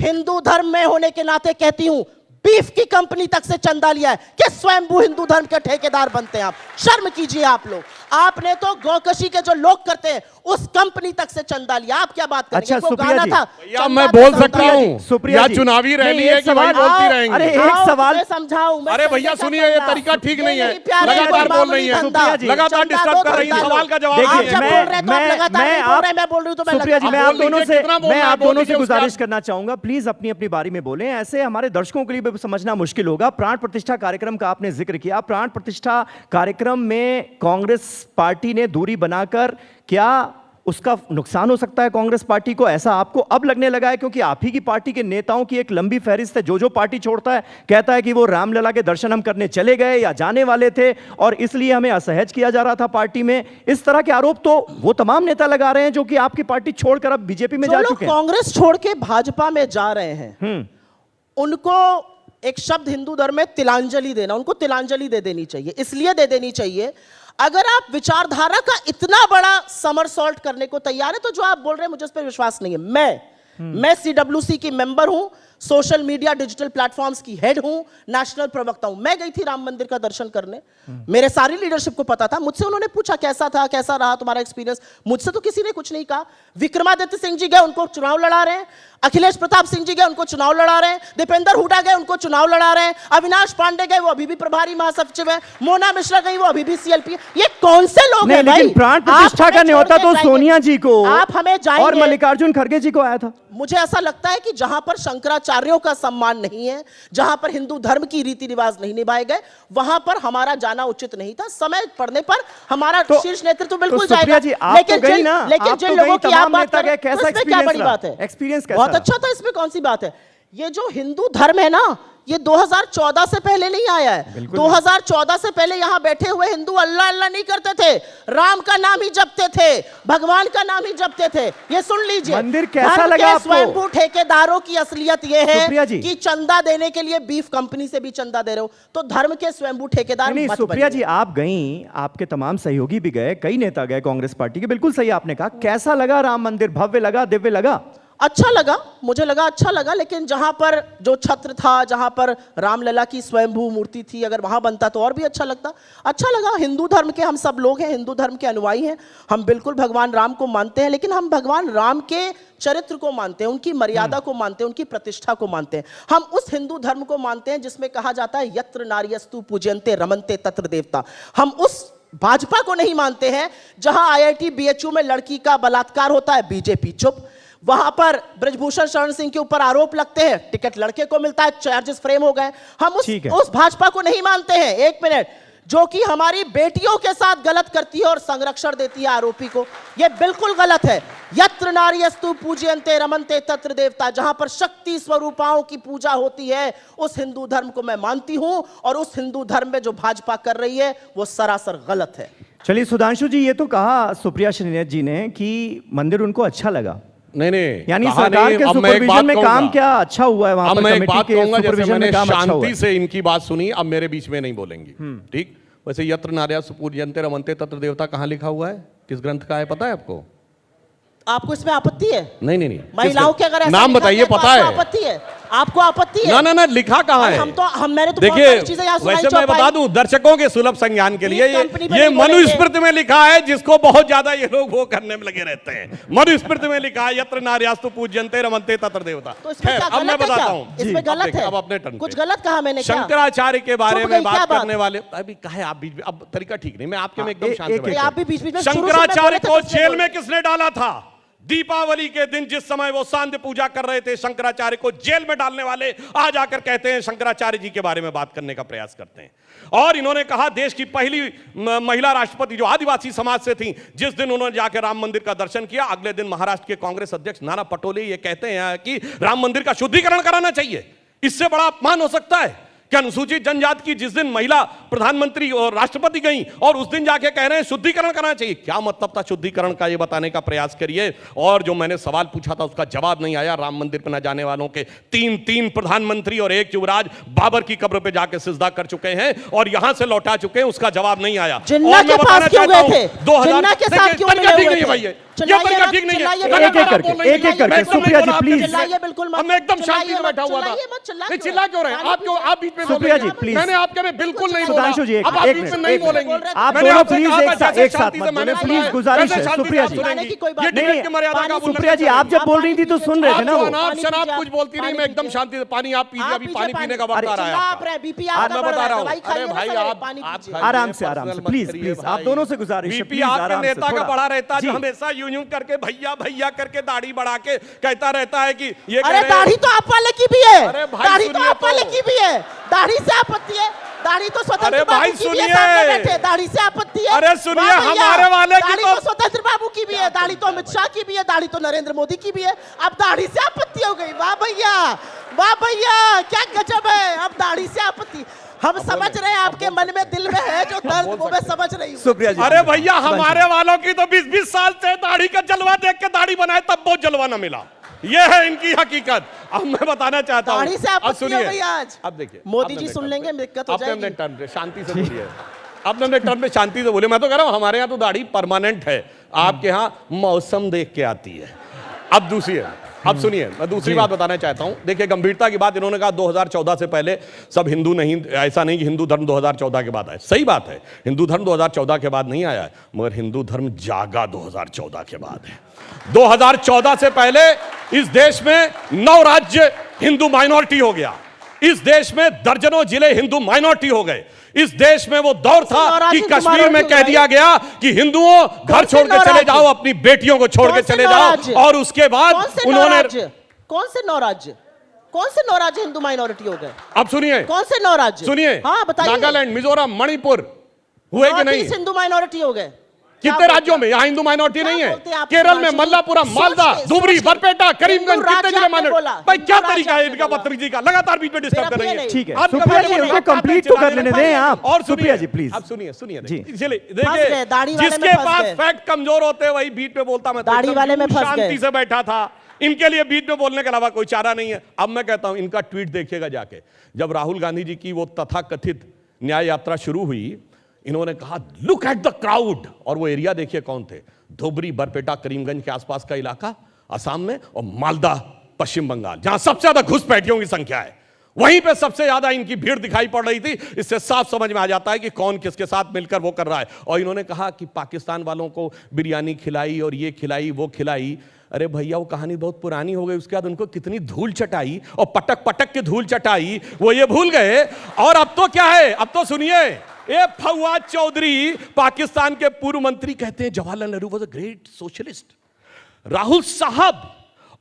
हिंदू धर्म में होने के नाते कहती हूं बीफ की कंपनी तक से चंदा लिया है कि स्वयंभू हिंदू धर्म के ठेकेदार बनते हैं आप। शर्म कीजिए आप लोग। आपने तो गौकशी के जो लोग करते हैं उस कंपनी तक से चंदा लिया। आप क्या बात करेंगे? अच्छा सुप्रिया जी, भैया मैं बोल सकता हूं, सुप्रिया जी, चुनावी रैली है कि वही बोलती रहेंगे? अरे एक सवाल समझाऊं। अरे भैया सुनिए, ये तरीका ठीक नहीं है, लगातार बोल रही है, लगातार डिस्टर्ब कर रही है, सवाल का जवाब देखिए, दीजिए। मैं बोल रही हूं तो सुप्रिया जी, मैं आप दोनों से गुजारिश करना चाहूंगा, प्लीज अपनी अपनी बारी में बोलें, ऐसे हमारे दर्शकों के लिए भी समझना मुश्किल होगा। प्राण प्रतिष्ठा कार्यक्रम का आपने जिक्र किया, प्राण प्रतिष्ठा कार्यक्रम में कांग्रेस पार्टी ने दूरी बनाकर क्या उसका नुकसान हो सकता है कांग्रेस पार्टी को? ऐसा आपको अब लगने लगा है? क्योंकि आप ही की पार्टी के नेताओं की एक लंबी फहरिस्त है, जो पार्टी छोड़ता है कहता है कि वो रामलला के दर्शन हम करने चले गए या जाने वाले थे और इसलिए हमें असहज किया जा रहा था पार्टी में। इस तरह के आरोप तो वो तमाम नेता लगा रहे हैं जो कि आपकी पार्टी छोड़कर अब बीजेपी में जा चुके हैं। कांग्रेस छोड़ के भाजपा में जा रहे हैं, उनको एक शब्द हिंदू धर्म में तिलांजलि देना, उनको तिलांजलि दे देनी चाहिए। इसलिए दे देनी चाहिए, अगर आप विचारधारा का इतना बड़ा समरसॉल्ट करने को तैयार है तो जो आप बोल रहे हैं मुझे उस पर विश्वास नहीं है। मैं सीडब्ल्यूसी की मेंबर हूं, सोशल मीडिया डिजिटल प्लेटफॉर्म्स की हेड हूं, नेशनल प्रवक्ता हूं। मैं गई थी राम मंदिर का दर्शन करने, मेरे सारी लीडरशिप को पता था। मुझसे उन्होंने पूछा कैसा था, कैसा रहा तुम्हारा एक्सपीरियंस? मुझसे तो किसी ने कुछ नहीं कहा। विक्रमादित्य सिंह जी गए, उनको चुनाव लड़ा रहे हैं। अखिलेश प्रताप सिंह जी गए, उनको चुनाव लड़ा रहे हैं। दीपेंद्र हुड्डा गए, उनको चुनाव लड़ा रहे हैं। अविनाश पांडे गए, वो अभी भी प्रभारी महासचिव है। मोना मिश्रा गई, वो अभी भी सीएलपी है। ये कौन से लोग हैं भाई? प्राण प्रतिष्ठा का न्योता तो सोनिया जी को, आप हमें जाएंगे, और मल्लिकार्जुन खड़गे जी को आया था। मुझे ऐसा लगता है कि जहां पर शंकराचार्यों का सम्मान नहीं है, जहां पर हिंदू धर्म की रीति रिवाज नहीं निभाए गए, वहां पर हमारा जाना उचित नहीं था। समय पड़ने पर हमारा शीर्ष नेतृत्व बिल्कुल जाएगा। लेकिन जिन लोगों की आप बात कर रहे हैं, इसमें क्या बड़ी बात है? एक्सपीरियंस बहुत अच्छा था, इसमें कौन सी बात है? ये जो हिंदू धर्म है ना, ये 2014 से पहले नहीं आया है। 2014 से पहले यहां बैठे हुए हिंदू अल्लाह अल्लाह नहीं करते थे, राम का नाम ही जपते थे, भगवान का नाम ही जपते थे। ये सुन लीजिए, मंदिर कैसा लगा आपको? स्वयंभू ठेकेदारों की असलियत ये है कि चंदा देने के लिए बीफ कंपनी से भी चंदा दे रहे हो, तो धर्म के स्वयंभू ठेकेदार नहीं। सुप्रिया जी, आप गई, आपके तमाम सहयोगी भी गए, कई नेता गए कांग्रेस पार्टी के, बिल्कुल सही आपने कहा। कैसा लगा राम मंदिर? भव्य लगा, दिव्य लगा? अच्छा लगा, मुझे लगा अच्छा लगा। लेकिन जहां पर जो छत्र था, जहां पर रामलला की स्वयंभू मूर्ति थी, अगर वहां बनता तो और भी अच्छा लगता। अच्छा लगा। हिंदू धर्म के हम सब लोग हैं, हिंदू धर्म के अनुयायी हैं, हम बिल्कुल भगवान राम को मानते हैं, लेकिन हम भगवान राम के चरित्र को मानते हैं, उनकी मर्यादा को मानते हैं, उनकी प्रतिष्ठा को मानते हैं। हम उस हिंदू धर्म को मानते हैं जिसमें कहा जाता है यत्र नार्यस्तु पूज्यन्ते रमन्ते तत्र देवता। हम उस भाजपा को नहीं मानते हैं जहां IIT BHU में लड़की का बलात्कार होता है, बीजेपी चुप। वहां पर ब्रजभूषण शरण सिंह के ऊपर आरोप लगते हैं, टिकट लड़के को मिलता है, चार्जेस फ्रेम हो गए। हम उस भाजपा को नहीं मानते हैं, एक मिनट, जो कि हमारी बेटियों के साथ गलत करती है और संरक्षण देती है आरोपी को। यह बिल्कुल गलत है। यत्र नार्यस्तु पूज्यन्ते रमन्ते तत्र देवता, जहां पर शक्ति स्वरूपाओं की पूजा होती है, उस हिंदू धर्म को मैं मानती हूं, और उस हिंदू धर्म में जो भाजपा कर रही है वो सरासर गलत है। चलिए सुधांशु जी, ये तो कहा सुप्रिया श्रीनेत जी ने कि मंदिर उनको अच्छा लगा। नहीं यानी कहा सरकार नहीं। के अब मैं एक सुपरविजन बात में कहूंगा। काम क्या अच्छा हुआ है वहां अब पर? मैं एक कमेटी बात के कहूंगा, जैसे सुपरविजन मैंने में काम अच्छा हुआ शांति है। से इनकी बात सुनी, अब मेरे बीच में नहीं बोलेंगी, ठीक। वैसे यत्र नार्यस्तु पूज्यन्ते रमन्ते तत्र देवता कहाँ लिखा हुआ है, किस ग्रंथ का है, पता है आपको? आपको इसमें आपत्ति है? नहीं महिलाओं के अगर ऐसा नाम लिखा बताइए, गया तो पता आपको है? आपत्ति है? आपको आपत्ति है? ना लिखा कहाँ है? मैंने तो बहुत देखिए, सारी चीजें यहाँ सुनाई वैसे मैं बता दूं दर्शकों के सुलभ संज्ञान के लिए, इस कंपनी पे ये नहीं बोलेंगे। मनुस्मृति में लिखा है, जिसको बहुत ज्यादा ये लोग वो करने में लगे रहते हैं। मनुस्मृति में लिखा है, यत्र नार्यस्तु पूज्यन्ते रमन्ते तत्र देवता। तो इसमें खैर, क्या अब मैं गलत है? बताता क्या हूँ, इसमें गलत है? अब अपने टर्न कुछ पे। गलत कहा मैंने क्या? शंकराचार्य के बारे चुप में गई, क्या बात बात? करने वाले, अभी कहा है आप बीच में, अब तरीका ठीक नहीं, मैं आपके में एकदम एक- शांत एक- बैठा आप भी बीच-बीच में शुरू से मैं शंकराचार्य बोले थे, को कुछ नहीं जेल बोले। में किसने डाला था? दीपावली के दिन जिस समय वो सांध्य पूजा कर रहे थे, शंकराचार्य को जेल में डालने वाले आज आकर कहते हैं शंकराचार्य जी के बारे में बात करने का प्रयास करते हैं। और इन्होंने कहा देश की पहली महिला राष्ट्रपति जो आदिवासी समाज से थी, जिस दिन उन्होंने जाकर राम मंदिर का दर्शन किया, अगले दिन महाराष्ट्र के कांग्रेस अध्यक्ष नाना पटोले ये कहते हैं कि राम मंदिर का शुद्धिकरण कराना चाहिए। इससे बड़ा अपमान हो सकता है कि अनुसूचित जनजाति की जिस दिन महिला प्रधानमंत्री और राष्ट्रपति गई और उस दिन जाके कह रहे हैं शुद्धिकरण करना चाहिए। क्या मतलब था शुद्धिकरण का, ये बताने का प्रयास करिए। और जो मैंने सवाल पूछा था उसका जवाब नहीं आया। राम मंदिर पर न जाने वालों के तीन प्रधानमंत्री और एक युवराज बाबर की कब्र पे जाके सिजदा कर चुके हैं और यहां से लौटा चुके हैं, उसका जवाब नहीं आया। जिन्ना के पास क्यों गए थे? जिन्ना के साथ क्यों मिले हुए थे? भाई, ये चिल्लाइए तरीका मत, ठीक नहीं है। चिल्लाइए मत। लगातार आप एक-एक बोल रहे हैं। करके, मैं एकदम सुप्रिया जी, नहीं बोल रहा, प्लीज। चिल्लाइए बिल्कुल मत। अब मैं एकदम शांति चिल्लाइए से बैठा हुआ था। चिल्लाइए मत, चिल्ला नहीं, चिल्ला क्यों रहे हैं? आप क्यों, आप बीच में बोल सुप्रिया रहे हैं? जी, प्लीज। मैंने आपके में बिल्कुल नहीं बोला। सुधांशु जी, अब आप एक बीच में मिनट, नहीं एक मिनट। बोलेंगे। आप मैंने दोनों आपसे प्लीज कहा था, एक साथ जैसे शांति मत से मैंने बोले, सुना है, प्लीज गुजारिश वैसे है। शांति सुप्रिया से जी, आप सुनेंगी। की कोई बात ये नहीं। डिबेट की मर्यादा का उल्लंघन सुप्रिया जी, कर रहे आप हैं। जब बोल रही थी तो सुन रहे थे ना आप वो। जो अनाप पानी शनाप पीजिए, कुछ बोलती रही, मैं पानी एकदम पीजिए। शांति से, पानी आप पीजिए, अभी पानी पीने का वक्त आ रहा है चिल्ला आप आपका। रहे हैं, बीपी आज आपका मैं बढ़ बता रहा रहा है, हूँ। दवाई खाइए अरे ना भाई, सवेरे, आप पानी पीजिए। आराम से, आराम से, प्लीज, प्लीज, आप दोनों से गुजारिश है, बीपी प्लीज, आपके आराम से, नेता का थोड़ा। बढ़ा रहता है, जी। जो हमेशा यूं करके भैया भैया करके दाढ़ी बढ़ा के कहता रहता है कि ये कह अरे रहे हैं- दाढ़ी तो आप वाले की भी है। अरे भाई दाढ़ी तो सुनिए आप वाले तो। की भी है। दाढ़ी से आपत्ति है? दाढ़ी तो स्वतंत्र अरे भाई बाबू की भी है, सुनिए। सामने बैठे। दाढ़ी से आपत्ति है? अरे सुनिए, वाह भैया, हमारे वाले की दाढ़ी तो- तो स्वतंत्र बाबू की भी है, दाढ़ी तो अमित शाह की भी है, दाढ़ी तो नरेंद्र मोदी की भी है। अब दाढ़ी से आपत्ति हो गई। वाह भैया, वाह भैया, क्या गजब है। अब दाढ़ी से आपत्ति। हम समझ रहे हैं आपके मन में, दिल में है जो दर्द, वो मैं समझ रही हूँ। सुप्रिया जी, अरे भैया, हमारे वालों की तो 20-20 साल से दाढ़ी का जलवा देख के दाढ़ी बनाए तब वो जलवा न मिला। ये है इनकी हकीकत। अब मैं बताना चाहता हूँ, दाढ़ी से अब आपत्ति हो सुनिए। गई आज। अब देखिए, मोदी अब जी अपने सुन टर्न लेंगे, पे। दिक्कत हो अपने जाएगी। टर्न पे शांति से बोलिए। अपने टर्न पे शांति से बोलिए। मैं तो कह रहा हूँ हमारे यहाँ तो दाढ़ी परमानेंट है, आपके यहाँ मौसम देख के आती है। अब दूसरी है, अब सुनिए, मैं दूसरी बात बताना चाहता हूं। देखिए, गंभीरता की बात इन्होंने कहा 2014 से पहले सब हिंदू नहीं, ऐसा नहीं कि हिंदू धर्म 2014 के बाद आया। सही बात है, हिंदू धर्म 2014 के बाद नहीं आया है, मगर हिंदू धर्म जागा 2014 के बाद है। 2014 से पहले इस देश में 9 राज्य हिंदू माइनॉरिटी हो गया। इस देश में दर्जनों जिले हिंदू माइनॉरिटी हो गए। इस देश में वो दौर था कि कश्मीर में कह दिया गया कि हिंदुओं घर छोड़ के चले जाओ, अपनी बेटियों को छोड़ के चले जाओ, और उसके बाद उन्होंने कौन से 9 राज्य, कौन से 9 राज्य हिंदू माइनॉरिटी हो गए? अब सुनिए, कौन से 9 राज्य? सुनिए, हाँ बताइए। नागालैंड, मिजोरम, मणिपुर हुए कि नहीं? हिंदू माइनॉरिटी हो गए। कितने राज्यों में? यहाँ हिंदू माइनॉरिटी नहीं है। केरल में मल्लापुरम, मालदा, धुबरी, बरपेटा, करीमगंज, कितने जिले माइनॉरिटी? भाई क्या तरीका है इनका बदतमीजी जी का? लगातार बीच में डिस्टर्ब कर रही है। ठीक है, आपका सुप्रिया जी, मतलब उनको आप कंप्लीट तो कर लेने दें आप। और सुप्रिया जी, प्लीज। अब सुनिए, सुनिए जी। चलिए, फंस गए, दाढ़ी देखिए, वाले में जिसके फंस पास गए। फैक्ट कमजोर होते हैं वही बीच में बोलता। मैं तो दाढ़ी एकदम वाले में फंस शांति गए। से बैठा था। इनके लिए बीच में बोलने के अलावा कोई चारा नहीं है। अब मैं कहता हूं, इनका ट्वीट देखिएगा जाके। जब राहुल गांधी जी की वो तथाकथित न्याय यात्रा शुरू हुई, इन्होंने कहा लुक एट द क्राउड, और वो एरिया देखिए कौन थे? धुबरी, बरपेटा, करीमगंज के आसपास का इलाका असम में, और मालदा पश्चिम बंगाल, जहां सबसे ज्यादा घुसपैठियों की संख्या है, वहीं पे सबसे ज्यादा इनकी भीड़ दिखाई पड़ रही थी। इससे साफ समझ में आ जाता है कि कौन किसके साथ मिलकर वो कर रहा है। और इन्होंने कहा कि पाकिस्तान वालों को बिरयानी खिलाई और ये खिलाई वो खिलाई। अरे भैया, वो कहानी बहुत पुरानी हो गई। उसके बाद उनको कितनी धूल चटाई और पटक पटक के धूल चटाई, वो ये भूल गए। और अब तो क्या है, अब तो सुनिए, ये फवाद चौधरी, पाकिस्तान के पूर्व मंत्री, कहते हैं Jawaharlal Nehru was a great socialist. Rahul साहब,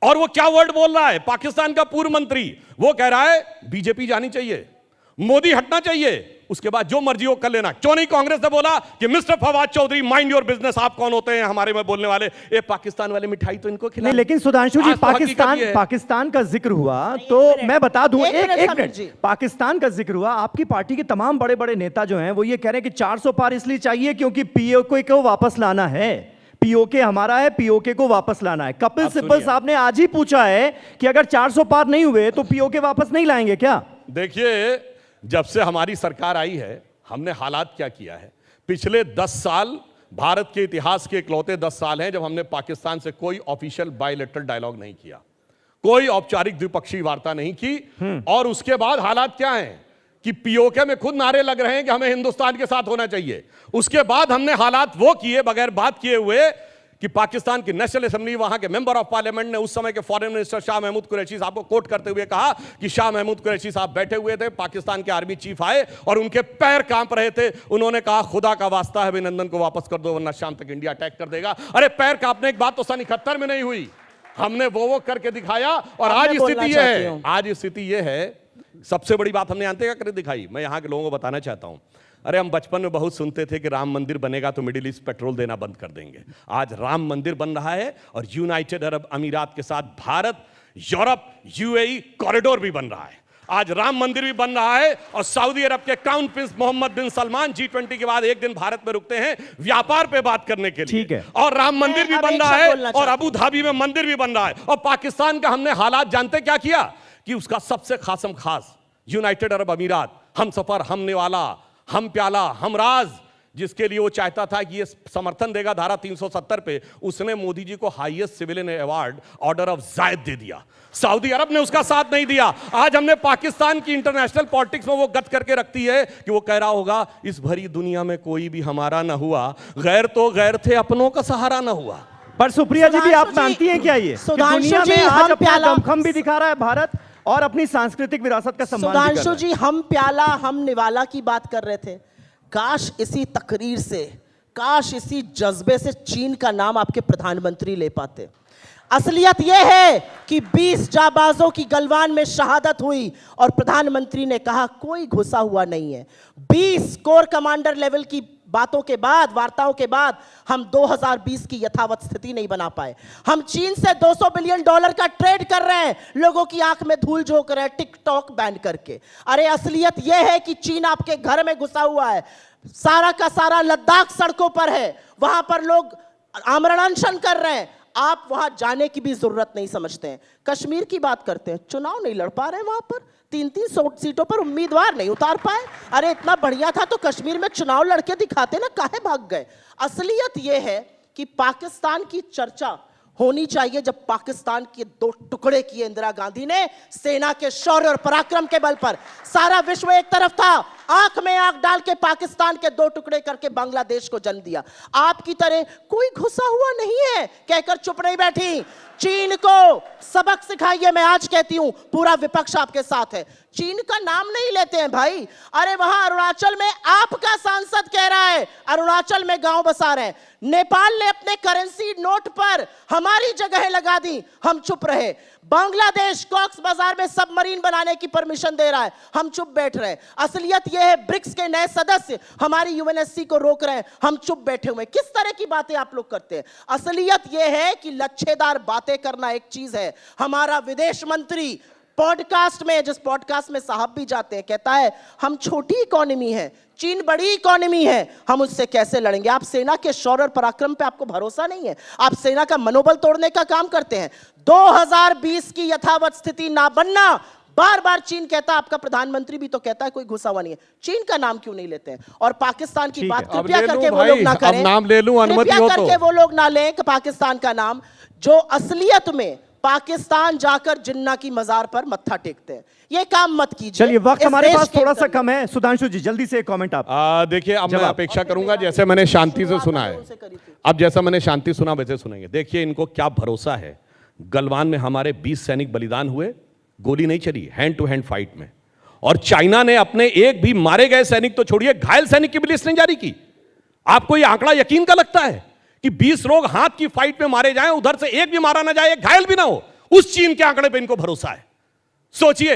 और वो क्या वर्ड बोल रहा है? पाकिस्तान का पूर्व मंत्री वो कह रहा है बीजेपी जानी चाहिए। मोदी हटना चाहिए, उसके बाद जो मर्जी हो कर लेना। क्यों नहीं कांग्रेस ने बोला कि mister Fawad Chaudhry mind your business, आप कौन होते हैं हमारे में बोलने वाले, ये पाकिस्तान वाले मिठाई तो इनको खिला। नहीं, लेकिन सुधांशु जी, आज तो हकीकत ये है। पाकिस्तान का जिक्र हुआ तो मैं बता दूं, एक मिनट, पाकिस्तान का जिक्र हुआ, आपकी पार्टी के तमाम बड़े बड़े नेता जो हैं वो ये कह रहे हैं कि 400 पार इसलिए चाहिए क्योंकि पीओके को वापस लाना है, पीओके हमारा है, पीओके को वापस लाना है। कपिल सिब्बल साहब ने आज ही पूछा है कि अगर 400 पार नहीं हुए तो पीओके वापस नहीं लाएंगे क्या? देखिए, जब से हमारी सरकार आई है हमने हालात क्या किया है। पिछले 10 साल भारत के इतिहास के इकलौते 10 साल हैं जब हमने पाकिस्तान से कोई ऑफिशियल बायलैटरल डायलॉग नहीं किया, कोई औपचारिक द्विपक्षीय वार्ता नहीं की। और उसके बाद हालात क्या हैं कि पीओके में खुद नारे लग रहे हैं कि हमें हिंदुस्तान के साथ होना चाहिए। उसके बाद हमने हालात वो किए बगैर बात किए हुए कि पाकिस्तान की नेशनल असेंबली, वहां के मेंबर ऑफ पार्लियामेंट ने उस समय के फॉरेन मिनिस्टर शाह महमूद कुरैशी साहब को कोट करते हुए कहा कि शाह महमूद कुरैशी साहब बैठे हुए थे, पाकिस्तान के आर्मी चीफ आए और उनके पैर कांप रहे थे। उन्होंने कहा खुदा का वास्ता है अभिनंदन को वापस कर दो वरना शाम तक इंडिया अटैक कर देगा। अरे पैर कांपने की बात तो सन 71 में नहीं हुई, हमने वो करके दिखाया। और आज स्थिति यह है, आज स्थिति यह है, सबसे बड़ी बात हमने जानते क्या कर दिखाई, मैं यहां के लोगों को बताना चाहता हूं। अरे हम बचपन में बहुत सुनते थे कि राम मंदिर बनेगा तो मिडिल ईस्ट पेट्रोल देना बंद कर देंगे। आज राम मंदिर बन रहा है और यूनाइटेड अरब अमीरात के साथ भारत यूरोप यूएई कॉरिडोर भी बन रहा है। आज राम मंदिर भी बन रहा है और सऊदी अरब के क्राउन प्रिंस मोहम्मद बिन सलमान G20 के बाद एक दिन भारत में रुकते हैं व्यापार पे बात करने के लिए। ठीक है। और राम मंदिर भी बन रहा है और अबू धाबी में मंदिर भी बन रहा है। और पाकिस्तान का हमने हालात जानते क्या किया कि उसका सबसे खासम खास यूनाइटेड अरब अमीरात, हम सफर, हम निवाला, हम प्याला, हम राज, जिसके लिए वो चाहता था कि ये समर्थन देगा धारा 370 पे, उसने मोदी जी को highest civilian award order of Zayed दे दिया। सऊदी अरब ने उसका साथ नहीं दिया। आज हमने पाकिस्तान की इंटरनेशनल पॉलिटिक्स में वो गत करके रखती है कि वो कह रहा होगा इस भरी दुनिया में कोई भी हमारा ना हुआ, गैर तो गैर थे, अपनों का सहारा ना हुआ। पर सुप्रिया जी भी आप मानती हैं क्या ये कि दुनिया में आज अपना दमखम भी दिखा रहा है भारत और अपनी सांस्कृतिक विरासत का सम्मान भी कर रहा है? सुधांशु जी, हम प्याला हम निवाला की बात कर रहे थे। काश इसी तकरीर से, काश इसी जज्बे से चीन का नाम आपके प्रधानमंत्री ले पाते। असलियत यह है कि 20 जाबाजों की गलवान में शहादत हुई और प्रधानमंत्री ने कहा कोई घुसा हुआ नहीं है। 20 कोर कमांडर लेवल की बातों के बाद, वार्ताओं के बाद हम 2020 की यथावत स्थिति नहीं बना पाए। हम चीन से $200 बिलियन का ट्रेड कर रहे हैं, लोगों की आंख में धूल झोंक रहे हैं टिकटॉक बैन करके। अरे असलियत यह है कि चीन आपके घर में घुसा हुआ है। सारा का सारा लद्दाख सड़कों पर है, वहां पर लोग आमरण अनशन कर रहे हैं। आप वहां जाने की भी जरूरत नहीं समझते हैं। कश्मीर की बात करते हैं, चुनाव नहीं लड़ पा रहे वहां पर, 3-3 सीटों पर उम्मीदवार नहीं उतार पाए। अरे इतना बढ़िया था तो कश्मीर में चुनाव लड़के दिखाते ना, काहे भाग गए? असलियत यह है कि पाकिस्तान की चर्चा होनी चाहिए जब पाकिस्तान के 2 टुकड़े किए इंदिरा गांधी ने सेना के शौर्य और पराक्रम के बल पर। सारा विश्व एक तरफ था, आंख में आंख डाल के पाकिस्तान के 2 टुकड़े करके बांग्लादेश को जन्म दिया। आपकी तरह कोई घुसा हुआ नहीं है कहकर चुप नहीं बैठी। चीन को सबक सिखाइए, मैं आज कहती हूं, पूरा विपक्ष आपके साथ है। चीन का नाम नहीं लेते हैं भाई। अरे वहां अरुणाचल में आपका सांसद कह रहा है अरुणाचल में गांव बसा रहे हैं। नेपाल ने अपने करेंसी नोट पर हमारी जगह लगा दी, हम चुप रहे। बांग्लादेश कॉक्स बाजार में सबमरीन बनाने की परमिशन दे रहा है, हम चुप बैठ रहे। असलियत यह है ब्रिक्स के नए सदस्य हमारी यूएनएससी को रोक रहे हैं, हम चुप बैठे हुए। किस तरह की बातें आप लोग करते हैं? असलियत यह है कि लच्छेदार बातें करना एक चीज है। हमारा विदेश मंत्री पॉडकास्ट में, जिस पॉडकास्ट में साहब भी जाते हैं, कहता है हम छोटी इकोनॉमी है, चीन बड़ी इकोनॉमी है, हम उससे कैसे लड़ेंगे? आप सेना के शौर्य और पराक्रम पे आपको भरोसा नहीं है, आप सेना का मनोबल तोड़ने का काम करते हैं। 2020 की यथावत स्थिति ना बनना, बार बार चीन कहता है, आपका प्रधानमंत्री भी तो कहता है कोई घुसा हुआ नहीं है। चीन का नाम क्यों नहीं लेते हैं? और पाकिस्तान की बात कृपया करके वो लोग ना करें, नाम ले लूं, अनुमति हो तो। करके वो लोग ना लें कि पाकिस्तान का नाम, जो असलियत में पाकिस्तान जाकर जिन्ना की मजार पर मत्था टेकते हैं। ये काम मत कीजिए। चलिए, वक्त हमारे पास थोड़ा सा कम है। सुधांशु जी जल्दी से कमेंट आप। देखिए, अब मैं अपेक्षा करूंगा जैसे मैंने शांति से सुना है, अब जैसा मैंने शांति सुना वैसे सुनेंगे। देखिए, इनको क्या भरोसा है, गलवान में हमारे 20 सैनिक बलिदान हुए, गोली नहीं चली, हैंड टू हैंड फाइट में। और चाइना ने अपने एक भी मारे गए सैनिक तो छोड़िए, घायल सैनिक की भी लिस्ट नहीं जारी की। आपको यह आंकड़ा यकीन का लगता है कि 20 लोग हाथ की फाइट में मारे जाएं, उधर से एक भी मारा ना जाए, एक घायल भी ना हो? उस चीन के आंकड़े पे इनको भरोसा है। सोचिए,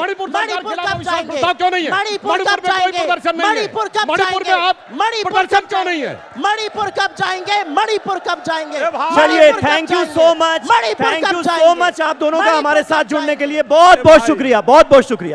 मणिपुर सरकार के मणिपुर खिलाफ कब अविश्वास जाएंगे? प्रस्ताव क्यों नहीं है? मणिपुर कब मणिपुर में कोई जाएंगे? प्रदर्शन नहीं है। मणिपुर कब मणिपुर में जाएंगे? आप मणिपुर प्रदर्शन कब क्यों नहीं है? मणिपुर कब जाएंगे? मणिपुर कब जाएंगे? चलिए, मणिपुर कब थैंक यू जाएंगे? सो मच, मणिपुर थैंक कब यू सो जाएंगे? मच आप दोनों का मणिपुर हमारे कब साथ जुड़ने जाएंगे? के लिए बहुत बहुत शुक्रिया, बहुत बहुत शुक्रिया।